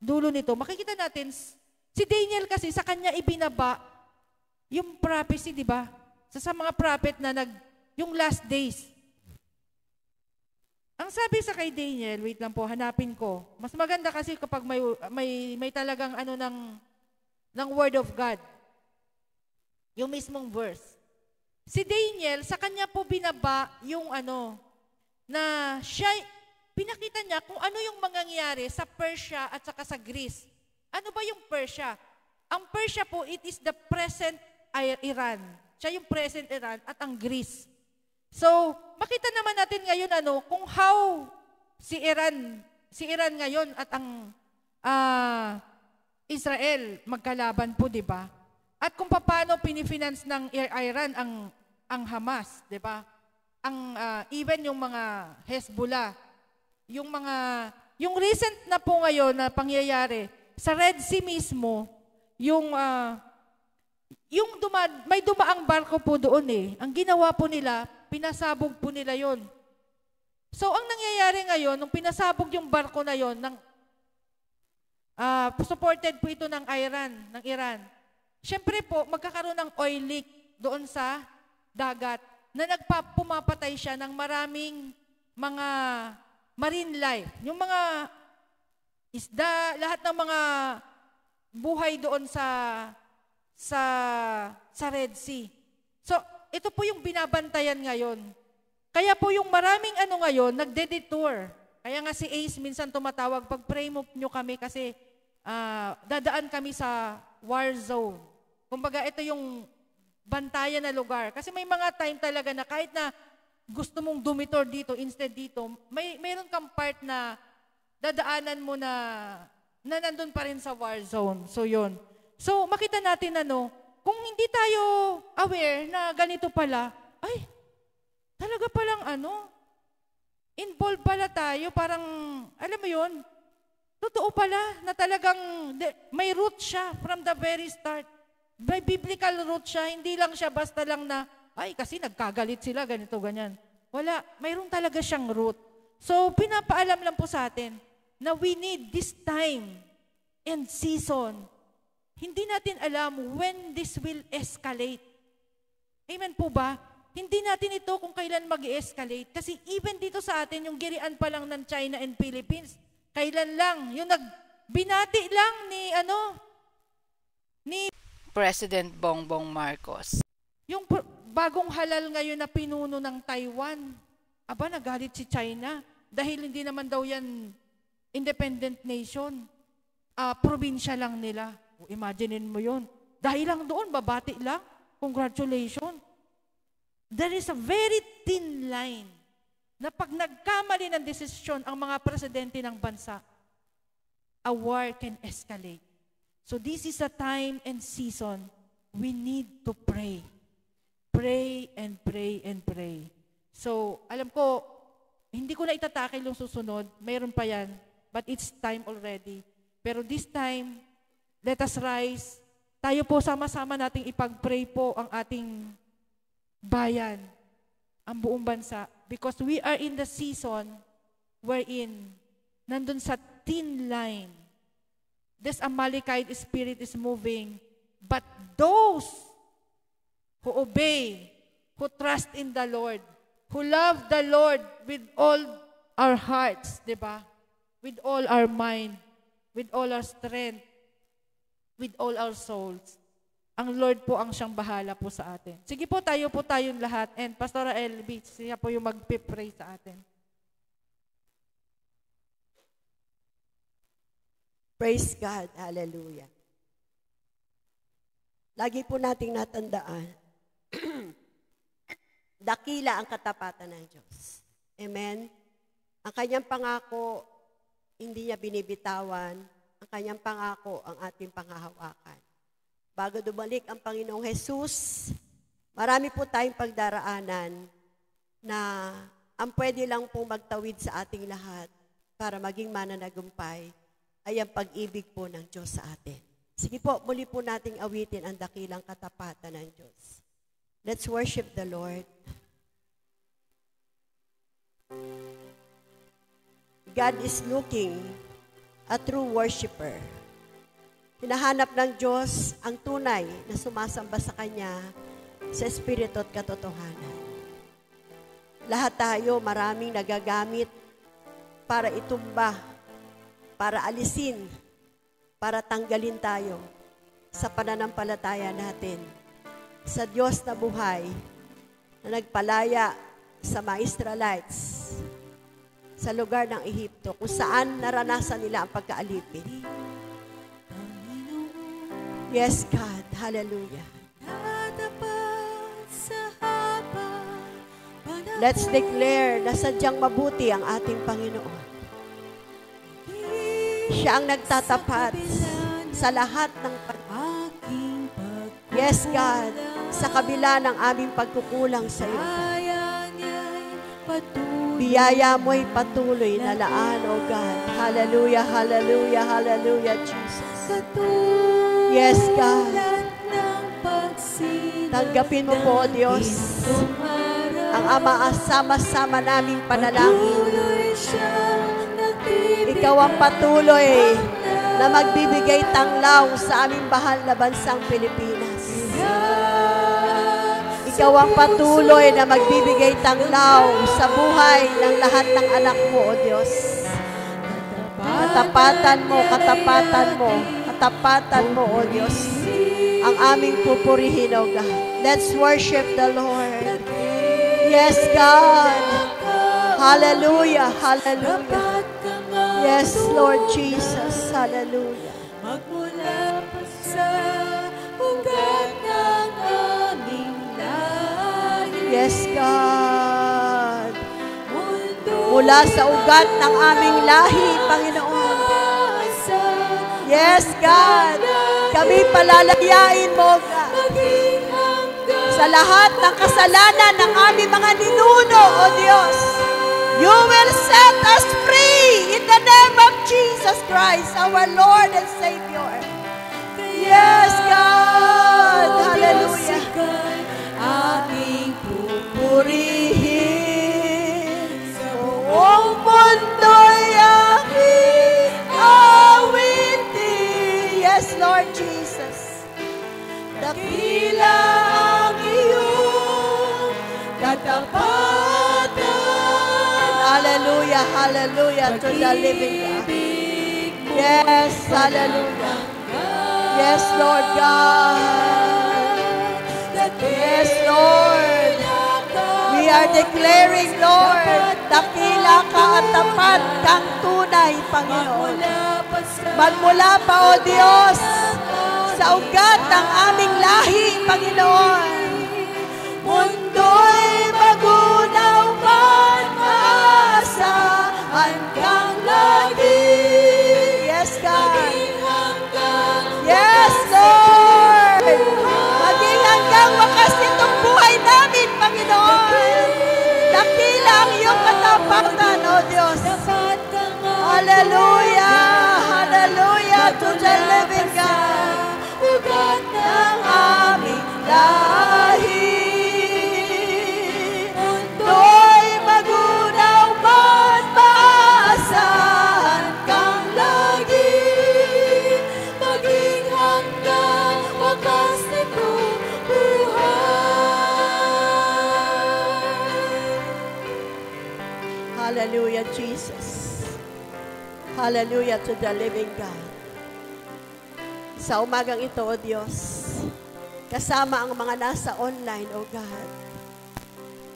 dulo nito, makikita natin, si Daniel kasi sa kanya ibinaba yung prophecy, di ba? Sa mga prophet na yung last days. Ang sabi sa kay Daniel, wait lang po, hanapin ko. Mas maganda kasi kapag may talagang ng word of God. Yung mismong verse. Si Daniel, sa kanya po binaba yung na siya, pinakita niya kung ano yung mangyayari sa Persia at saka sa Greece. Ano ba yung Persia? Ang Persia po, it is the present Iran. Siya yung present Iran at ang Greece. So, makita naman natin ngayon kung how si Iran ngayon at ang Israel magkalaban po, di ba? At kung paano pinifinance ng Iran ang Hamas, di ba? Even yung mga Hezbollah, yung recent na po ngayon na pangyayari, sa Red Sea mismo, may dumaang barko po doon Ang ginawa po nila, pinasabog po nila yon. So, ang nangyayari ngayon, nung pinasabog yung barko na yon, supported po ito ng Iran. Siyempre po, magkakaroon ng oil leak doon sa dagat na pumapatay siya ng maraming mga marine life, yung mga isda, lahat ng mga buhay doon sa Red Sea. So, ito po yung binabantayan ngayon. Kaya po yung maraming ngayon, nagde-detour. Kaya nga si Ace minsan tumatawag, pag-pray mo nyo kami kasi dadaan kami sa war zone. Kumbaga, ito yung bantayan na lugar. Kasi may mga time talaga na kahit na gusto mong dumitor dito, instead dito, mayroon kang part na dadaanan mo na nandun pa rin sa war zone. So, yun. So, makita natin kung hindi tayo aware na ganito pala, ay, talaga palang involved pala tayo, parang, alam mo yun, totoo pala na talagang may root siya from the very start. May biblical root siya, hindi lang siya basta lang na, ay kasi nagkagalit sila, ganito, ganyan. Wala, mayroon talaga siyang root. So, pinapaalam lang po sa atin na we need this time and season. Hindi natin alam when this will escalate. Amen po ba? Hindi natin ito kung kailan mag-escalate. Kasi even dito sa atin, yung girian pa lang ng China and Philippines, kailan lang, yung binati lang ni President Bongbong Marcos. Yung bagong halal ngayon na pinuno ng Taiwan, nagalit si China dahil hindi naman daw yan independent nation. Probinsya lang nila. Imaginein mo yun. Dahil lang doon, babati lang. Congratulations. There is a very thin line na pag nagkamali ng desisyon ang mga presidente ng bansa, a war can escalate. So this is a time and season we need to pray. Pray and pray and pray. So, alam ko, hindi ko na itatakil yung susunod. Mayroon pa yan. But it's time already. Pero this time, let us rise. Tayo po sama-sama nating ipag-pray po ang ating bayan, ang buong bansa. Because we are in the season wherein nandun sa thin line, this Amalekite spirit is moving. But those who obey, who trust in the Lord, who love the Lord with all our hearts, di ba? With all our mind, with all our strength, with all our souls. Ang Lord po ang siyang bahala po sa atin. Sige po, tayo po tayong lahat. And Pastora LB, siya po yung mag-pray sa atin. Praise God. Hallelujah. Lagi po nating natandaan, dakila ang katapatan ng Diyos. Amen? Ang kanyang pangako, hindi niya binibitawan. Ang kanyang pangako, ang ating panghahawakan. Bago dumalik ang Panginoong Jesus, marami po tayong pagdaraanan na ang pwede lang pong magtawid sa ating lahat para maging mananagumpay ay ang pag-ibig po ng Diyos sa atin. Sige po, muli po nating awitin ang dakilang katapatan ng Diyos. Let's worship the Lord. God is looking a true worshiper. Hinahanap ng Diyos ang tunay na sumasamba sa Kanya sa espiritu at katotohanan. Lahat tayo maraming nagagamit para itumba, para alisin, para tanggalin tayo sa pananampalataya natin sa Diyos na buhay na nagpalaya sa mga Israelites sa lugar ng Ehipto kung saan naranasan nila ang pagkaalipin. Yes, God. Hallelujah. Let's declare na sadyang mabuti ang ating Panginoon. Siya ang nagtatapat sa lahat ng Yes, God. Sa kabila ng aming pagkukulang sa iyo. Biyaya mo'y patuloy na laan, O God. Hallelujah, hallelujah, hallelujah, Jesus. Yes, God. Tanggapin mo po, O Diyos, ang Ama, sama-sama naming panalangin. Ikaw ang patuloy na magbibigay tanglaw sa aming bahal na bansang Pilipinas. Ikaw ang patuloy na magbibigay tanglaw sa buhay ng lahat ng anak mo, O Diyos. Katapatan mo, katapatan mo, katapatan mo, O Diyos. Ang aming pupurihin, O God. Let's worship the Lord. Yes, God. Hallelujah, hallelujah. Yes, Lord Jesus. Hallelujah. Magmula pa sa ugat ng aming lahi. Yes, God. Mundo Mula sa ugat ng aming lahi, Panginoon. sa Yes, God. Kami palalayain mo, God. maging hanggang Sa lahat ng kasalanan ng aming mga ninuno, O Diyos. You will set us free in the name of Jesus Christ, our Lord and Savior. Yes, God. Hallelujah. ika'y aking Purihin sa buong mundo'y aking awitin. Yes, Lord Jesus. Dakila ang iyong katapatan. Hallelujah, hallelujah to the living God. Yes, hallelujah. Yes, Lord God. Yes, Lord. We are declaring, Lord, dakila ka at tapat kang tunay, Panginoon. Magmula pa, O Diyos, sa ugat ng aming lahi, Panginoon. Mundo'y magunaw man, maasahan kang lagi. Yes, God. Yes, Lord. Maging hanggang wakas nitong buhay namin, Panginoon. Dakila ang iyong katapatan, O Diyos. Hallelujah. Hallelujah to the living God. Ugat ng aming lahi. Mundo'y magunaw man, maasahan kang lagi. maging hanggang wakas nitong buhay. Hallelujah, Jesus. Hallelujah to the living God. Sa umagang ito, O Diyos, kasama ang mga nasa online, O God,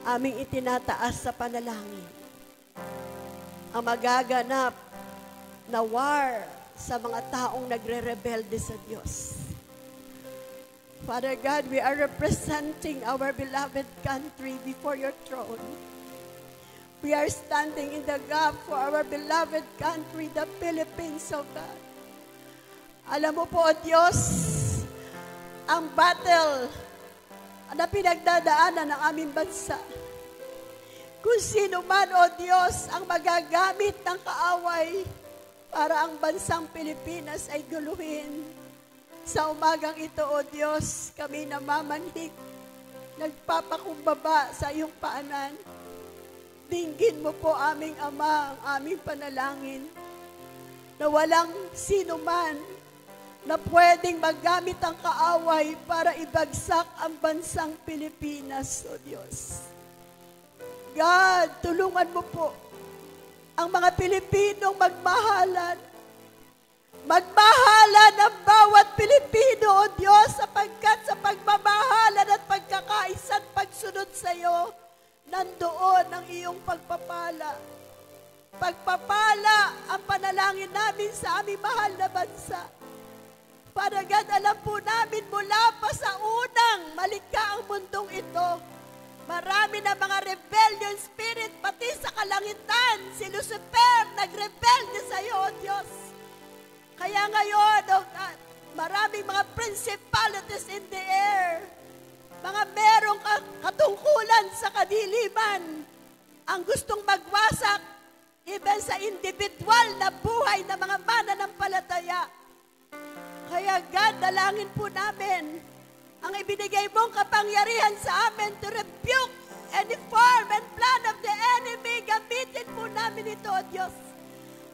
aming itinataas sa panalangin ang magaganap na war sa mga taong nagre-rebelde sa Diyos. Father God, we are representing our beloved country before your throne. We are standing in the gap for our beloved country, the Philippines, O God. Alam mo po, O Diyos, ang battle na pinagdadaanan ng aming bansa. Kung sino man, O Diyos, ang magagamit ng kaaway para ang bansang Pilipinas ay guluhin. Sa umagang ito, O Diyos, kami namamanhik, nagpapakumbaba sa iyong paanan. Dinggin mo po aming Ama, ang aming panalangin, na walang sino man na pwedeng maggamit ang kaaway para ibagsak ang bansang Pilipinas, O Diyos. God, tulungan mo po ang mga Pilipinong magmahalan. Magmahalan ang bawat Pilipino, O Diyos, sapagkat sa pagmamahalan at pagkakaisa at pagsunod sa iyo, nandoon ang iyong pagpapala. Pagpapala ang panalangin namin sa aming mahal na bansa. Father God, alam po namin mula pa sa unang malikha ang mundong ito, marami na mga rebellion spirit, pati sa kalangitan, si Lucifer, nagrebelde sa iyo, O Diyos. Kaya ngayon, O God, maraming mga principalities in the air, mga merong katungkulan sa kadiliman, ang gustong magwasak, even sa individual na buhay ng mga mananampalataya. Kaya God, dalangin po namin ang ibinigay mong kapangyarihan sa amin to rebuke any form and plan of the enemy. Gamitin po namin ito, O Diyos.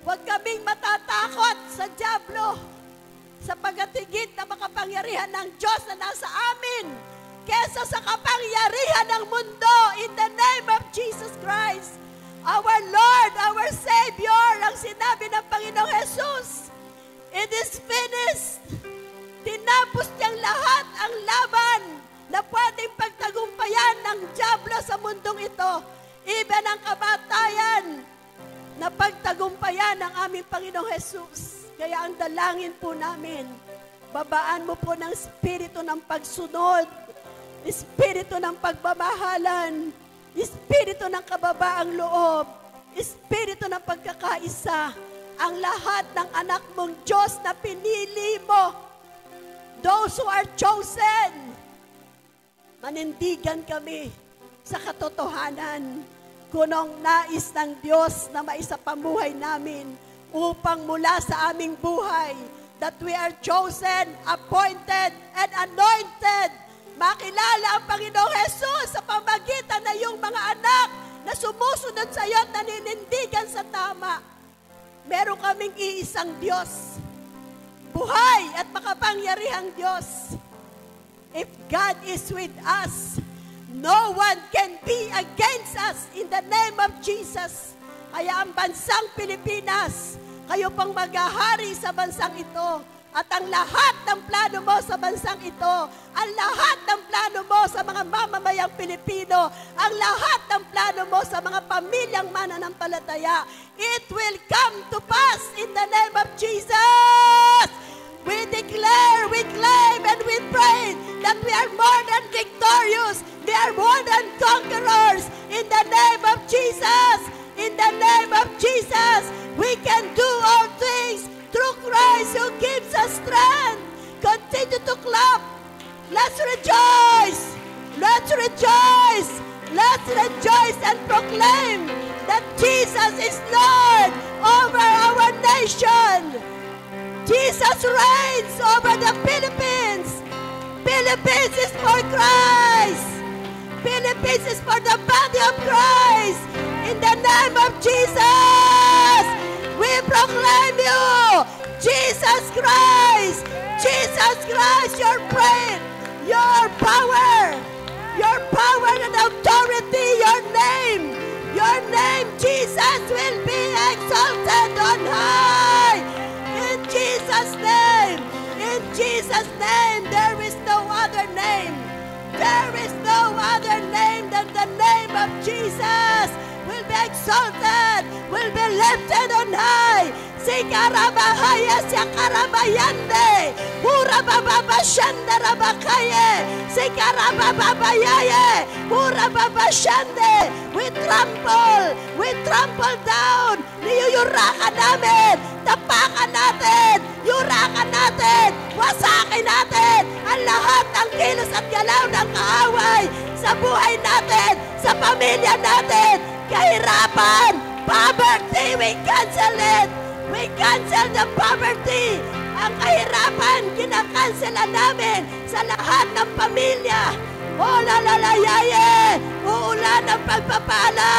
Huwag kaming matatakot sa dyablo, sa pagatigit na makapangyarihan ng Diyos na nasa amin kesa sa kapangyarihan ng mundo in the name of Jesus Christ. Our Lord, our Savior, ang sinabi ng Panginoong Jesus, it is finished. Tinapos niyang lahat ang laban na pwedeng pagtagumpayan ng dyablo sa mundong ito. Even ang kamatayan na pagtagumpayan ng aming Panginoong Jesus. Kaya ang dalangin po namin, babaan mo po ng espiritu ng pagsunod, espiritu ng pagmamahalan, espiritu ng kababaang loob, espiritu ng pagkakaisa, ang lahat ng anak mong Diyos na pinili mo, those who are chosen, manindigan kami sa katotohanan, kunong nais ng Diyos na maisapamuhay namin upang mula sa aming buhay, that we are chosen, appointed, and anointed, makilala ang Panginoong Jesus sa pamagitan na yung mga anak na sumusunod sa iyo at naninindigan sa tama. Meron kaming iisang Diyos, buhay at makapangyarihang Diyos. If God is with us, no one can be against us in the name of Jesus. Kaya ang bansang Pilipinas, kayo pang maghahari sa bansang ito. At ang lahat ng plano mo sa bansang ito, ang lahat ng plano mo sa mga mamamayang Pilipino, ang lahat ng plano mo sa mga pamilyang mananampalataya, it will come to pass in the name of Jesus. We declare, we claim, and we pray that we are more than victorious. We are more than conquerors in the name of Jesus. In the name of Jesus, we can do all things through Christ who gives us strength. Continue to clap. Let's rejoice. Let's rejoice. Let's rejoice and proclaim that Jesus is Lord over our nation. Jesus reigns over the Philippines. Philippines is for Christ. Philippines is for the body of Christ. In the name of Jesus, we proclaim you, Jesus Christ, Jesus Christ, your praise, your power and authority, your name, Jesus, will be exalted on high. In Jesus' name, there is no other name. There is no other name than the name of Jesus. Will be exalted, will be lifted on high. Sikarabahaya Sakarabayande, Urababashanda Rabakaye, Sikarababayaye, Urababashande. We trample down, niyuyurakan namin, tapakan natin, yurakan natin, wasakin natin ang lahat ng kilos at galaw ng kaaway sa buhay natin, sa pamilya natin, kahirapan, poverty, we cancel it. We cancel the poverty. Ang kahirapan, kinakansela namin sa lahat ng pamilya. O lalalayaye, uulan ng pagpapala.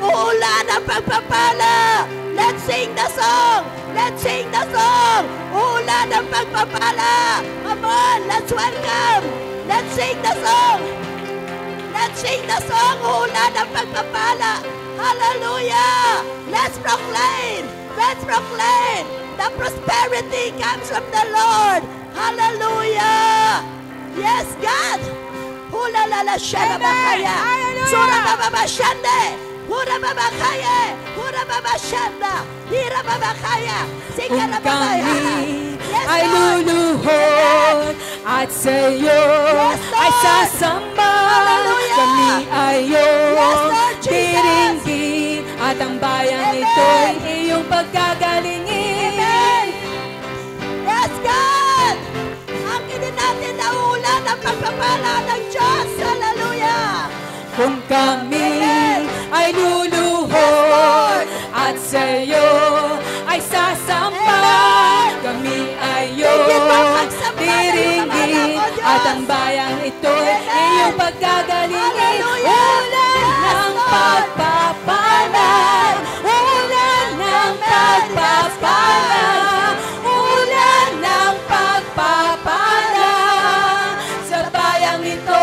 Uulan ng pagpapala. Let's sing the song. Let's sing the song. Uulan ng pagpapala. Come on, let's welcome. Let's sing the song. Let's sing the song. Uulan ng pagpapala. Hallelujah. Let's proclaim. Let's proclaim the prosperity comes from the Lord. Hallelujah. Yes, God. Hula la la shana bakaya. Sura baba shande. Hura baba kaya. Hura baba shanda. Hira baba kaya. Sikara baba Yes, ay luluhod at sa iyo ay sasamba. Kami ay iyong diringgin at ang bayang ito'y iyong pagkagalingin. Yes, God! Angkinin natin na ulan ang pagpapala ng Diyos. Hallelujah! Kung kami ay luluhod at sa iyo ay sasamba. Kami ay iyong diringgin at ang bayang ito'y iyong pagkagalingin. Ulan ng pagpapala, ulan ng pagpapala, ulan ng pagpapala sa bayang ito.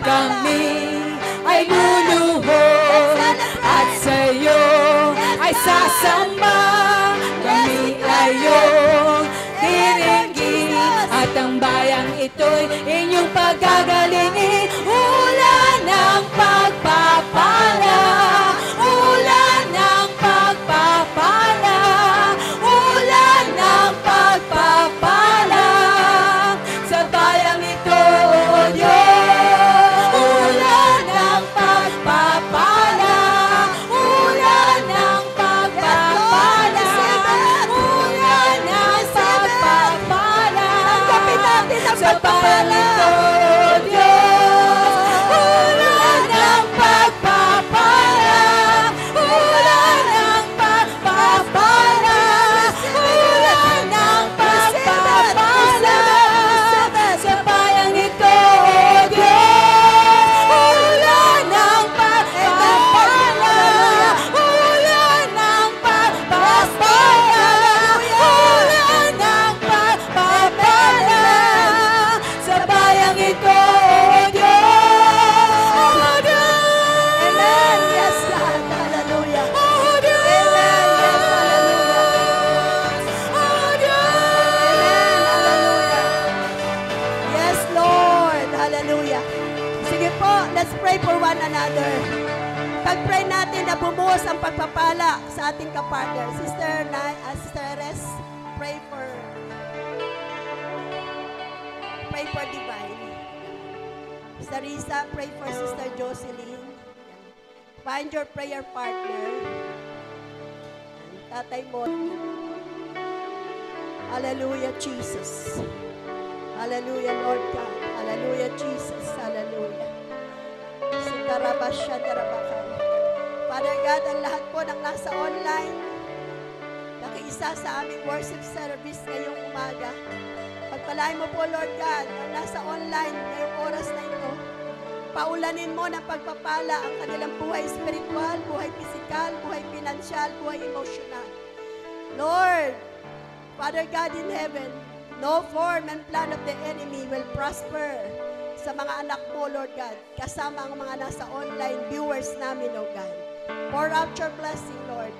kami ay luluhod at sa'yo ay sasamba. Kami ay iyong diringgin at ang bayang ito'y inyong pagagalingin. Ulan ng pagpapala, ulan ng pagpapala, ulan ng pagpapala sa bayang ito, O Diyos. Ulan ng pagpapala, ulan ng pagpapala, ulan ng pagpapala sa bayang ito, O Diyos. Ulan ng pagpapala, ulan ng pagpapala, ulan ng pagpapala sa bayang ito, O Diyos. Ulan ng pagpapala, ulan ng pagpapala, ulan ng pagpapala sa bayang ito, O Diyos. O Diyos. Amen. Yes, God. Hallelujah. O Diyos. Amen. Yes, hallelujah. O Diyos. Amen. Hallelujah. Yes, Lord. Hallelujah. Sige po, let's pray for one another. Pag-pray natin na bumuhos ang pagpapala sa ating kapartner. Sister Eres, pray for divine. Sister Risa, pray for Sister Jocelyn. Find your prayer partner. Tatay mo. Hallelujah, Jesus. Hallelujah, Lord God. Hallelujah, Jesus. Hallelujah. Sitarabasya, tarabakay. Father God, ang lahat po ng nasa online, nakiisa sa aming worship service ngayong umaga. Pagpalain mo po, Lord God, ang nasa online ngayong oras na ito. Paulanin mo ng pagpapala ang kanilang buhay spiritual, buhay pisikal, buhay pinansyal, buhay emosyonal. Lord, Father God in heaven, no form and plan of the enemy will prosper sa mga anak mo, Lord God, kasama ang mga nasa online viewers namin, O God. Pour out your blessing, Lord.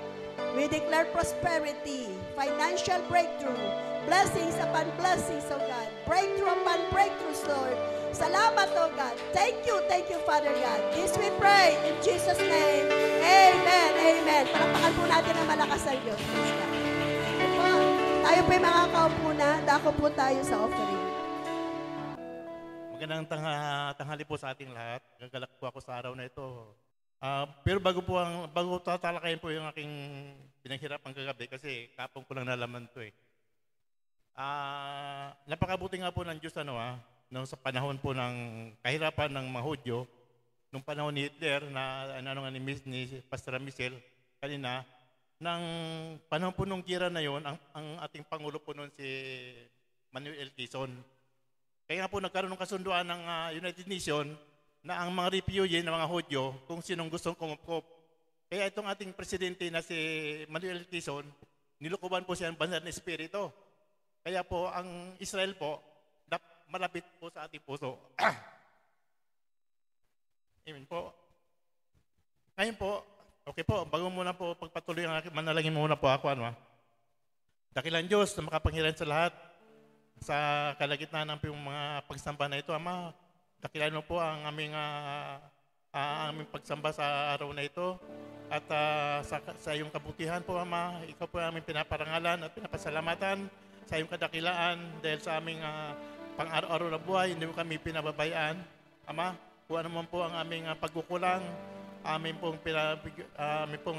We declare prosperity, financial breakthrough, blessings upon blessings, O God. Breakthrough upon breakthroughs, Lord. Salamat, O God. Thank you, Father God. This we pray in Jesus' name. Amen, amen. Palakpakan po natin ang malakas ang Diyos. Tayo po'y makakaupo na. Dako po tayo sa offering. Magandang tanghali po sa ating lahat. Gagalak po ako sa araw na ito. Pero bago tatalakayin po yung aking pinaghirapan kagabi kasi kapong ko lang nalaman to eh. Napakabuti nga po ng Diyos nung sa panahon po ng kahirapan ng mga Hudyo, nung panahon ni Hitler na ni Pastor Michel kanina, ng panahon po nung gira na yon, ang ating Pangulo po noon si Manuel L. Quezon. Kaya nga po nagkaroon ng kasunduan ng United Nations na ang mga refugee ng mga Hudyo kung sinong gustong kumupkop. Kaya itong ating presidente na si Manuel L. Quezon, nilukuban po siya ng banal na espiritu. Kaya po ang Israel po, malapit po sa ating puso. Amen po. Ngayon po, okay po, bago muna po pagpatuloy ang aking manalangin muna po ako. Dakilang Diyos na makapangyarihan sa lahat, sa kalagitnaan ng mga pagsamba na ito, Ama, dakilan mo po ang aming pagsamba sa araw na ito. At sa iyong kabutihan po, Ama, ikaw po ang aming pinaparangalan at pinapasalamatan sa iyong kadakilaan dahil sa aming pang-araw-araw na buhay, hindi mo kami pinababayaan. Ama, kung ano man po ang aming pagkukulang, amin pong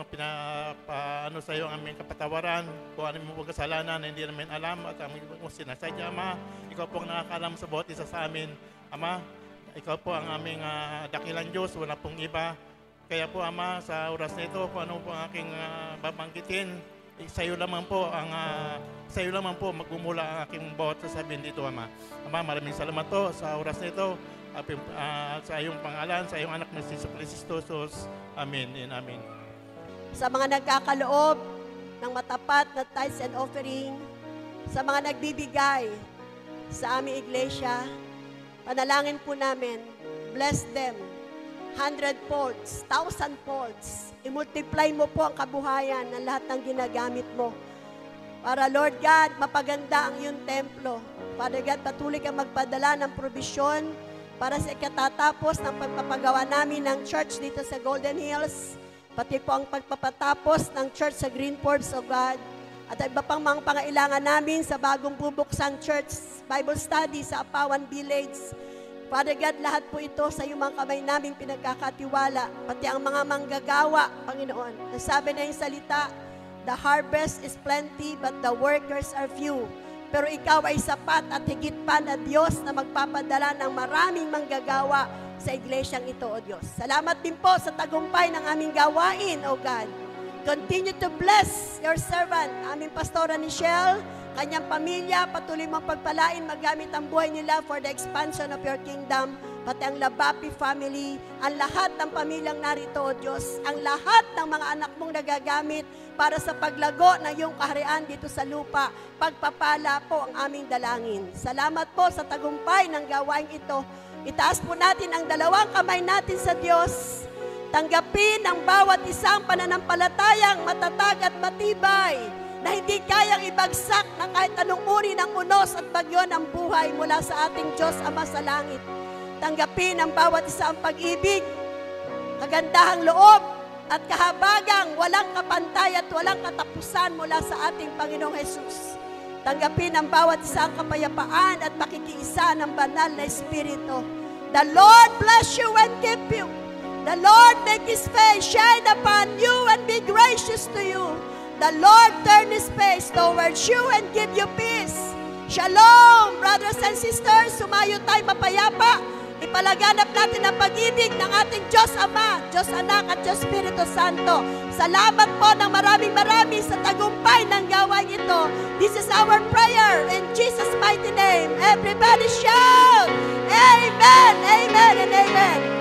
pinapaano sa iyo ang aming kapatawaran, kung ano mo pong kasalanan na hindi namin alam at aming pong sinasadya, Ama, ikaw po ang nakakaalam sa bawat isa sa amin. Ama, ikaw po ang aming dakilang Diyos, wala pong iba. Kaya po, Ama, sa oras na ito, kung ano po ang aking babanggitin, sa iyo lamang po magmumula ang aking bawat sasabihin dito, Ama. Ama, maraming salamat po sa oras na ito, sa iyong pangalan, sa iyong anak na si Kristo Jesus. Amen and amen. Sa mga nagkakaloob ng matapat na tithes and offering, sa mga nagbibigay sa aming iglesia, panalangin po namin bless them 100 folds, 1,000 folds. I-multiply mo po ang kabuhayan ng lahat ng ginagamit mo. Para, Lord God, mapaganda ang iyong templo. Father God, patuloy kang magpadala ng provision para sa ikatatapos ng pagpapagawa namin ng church dito sa Golden Hills, pati po ang pagpapatapos ng church sa Green Forbes, O God, at iba pang mga pangailangan namin sa bagong bubuksang church, Bible study sa Apawan Village. Father God, lahat po ito sa iyong mga kamay namin pinagkakatiwala, pati ang mga manggagawa, Panginoon. Nasabi na yung salita, the harvest is plenty, but the workers are few. Pero ikaw ay sapat at higit pa na Diyos na magpapadala ng maraming manggagawa sa iglesyang ito, O Diyos. Salamat din po sa tagumpay ng aming gawain, O God. Continue to bless your servant, aming Pastora Nichelle, kanyang pamilya, patuloy mong pagpalain, magamit ang buhay nila for the expansion of your kingdom, pati ang Labapi family, ang lahat ng pamilyang narito, O Diyos, ang lahat ng mga anak mong nagagamit para sa paglago ng iyong kaharian dito sa lupa, pagpapala po ang aming dalangin. Salamat po sa tagumpay ng gawain ito. Itaas po natin ang dalawang kamay natin sa Diyos. Tanggapin ang bawat isang pananampalatayang matatag at matibay, na hindi kayang ibagsak ng kahit anong uri ng unos at bagyo ng buhay mula sa ating Diyos Ama sa langit. Tanggapin ang bawat isang pag-ibig, kagandahang loob, at kahabagang walang kapantay at walang katapusan mula sa ating Panginoong Jesus. Tanggapin ang bawat isang kapayapaan at pakikiisa ng banal na Espiritu. The Lord bless you and keep you. The Lord make His face shine upon you and be gracious to you. The Lord turn His face towards you and give you peace. Shalom, brothers and sisters. Sumayo tayo mapayapa. Ipalaganap natin ang pag-ibig ng ating Diyos Ama, Diyos Anak at Diyos Espiritu Santo. Salamat po ng maraming sa tagumpay ng gawain ito. This is our prayer in Jesus' mighty name. Everybody shout, Amen, Amen, and Amen.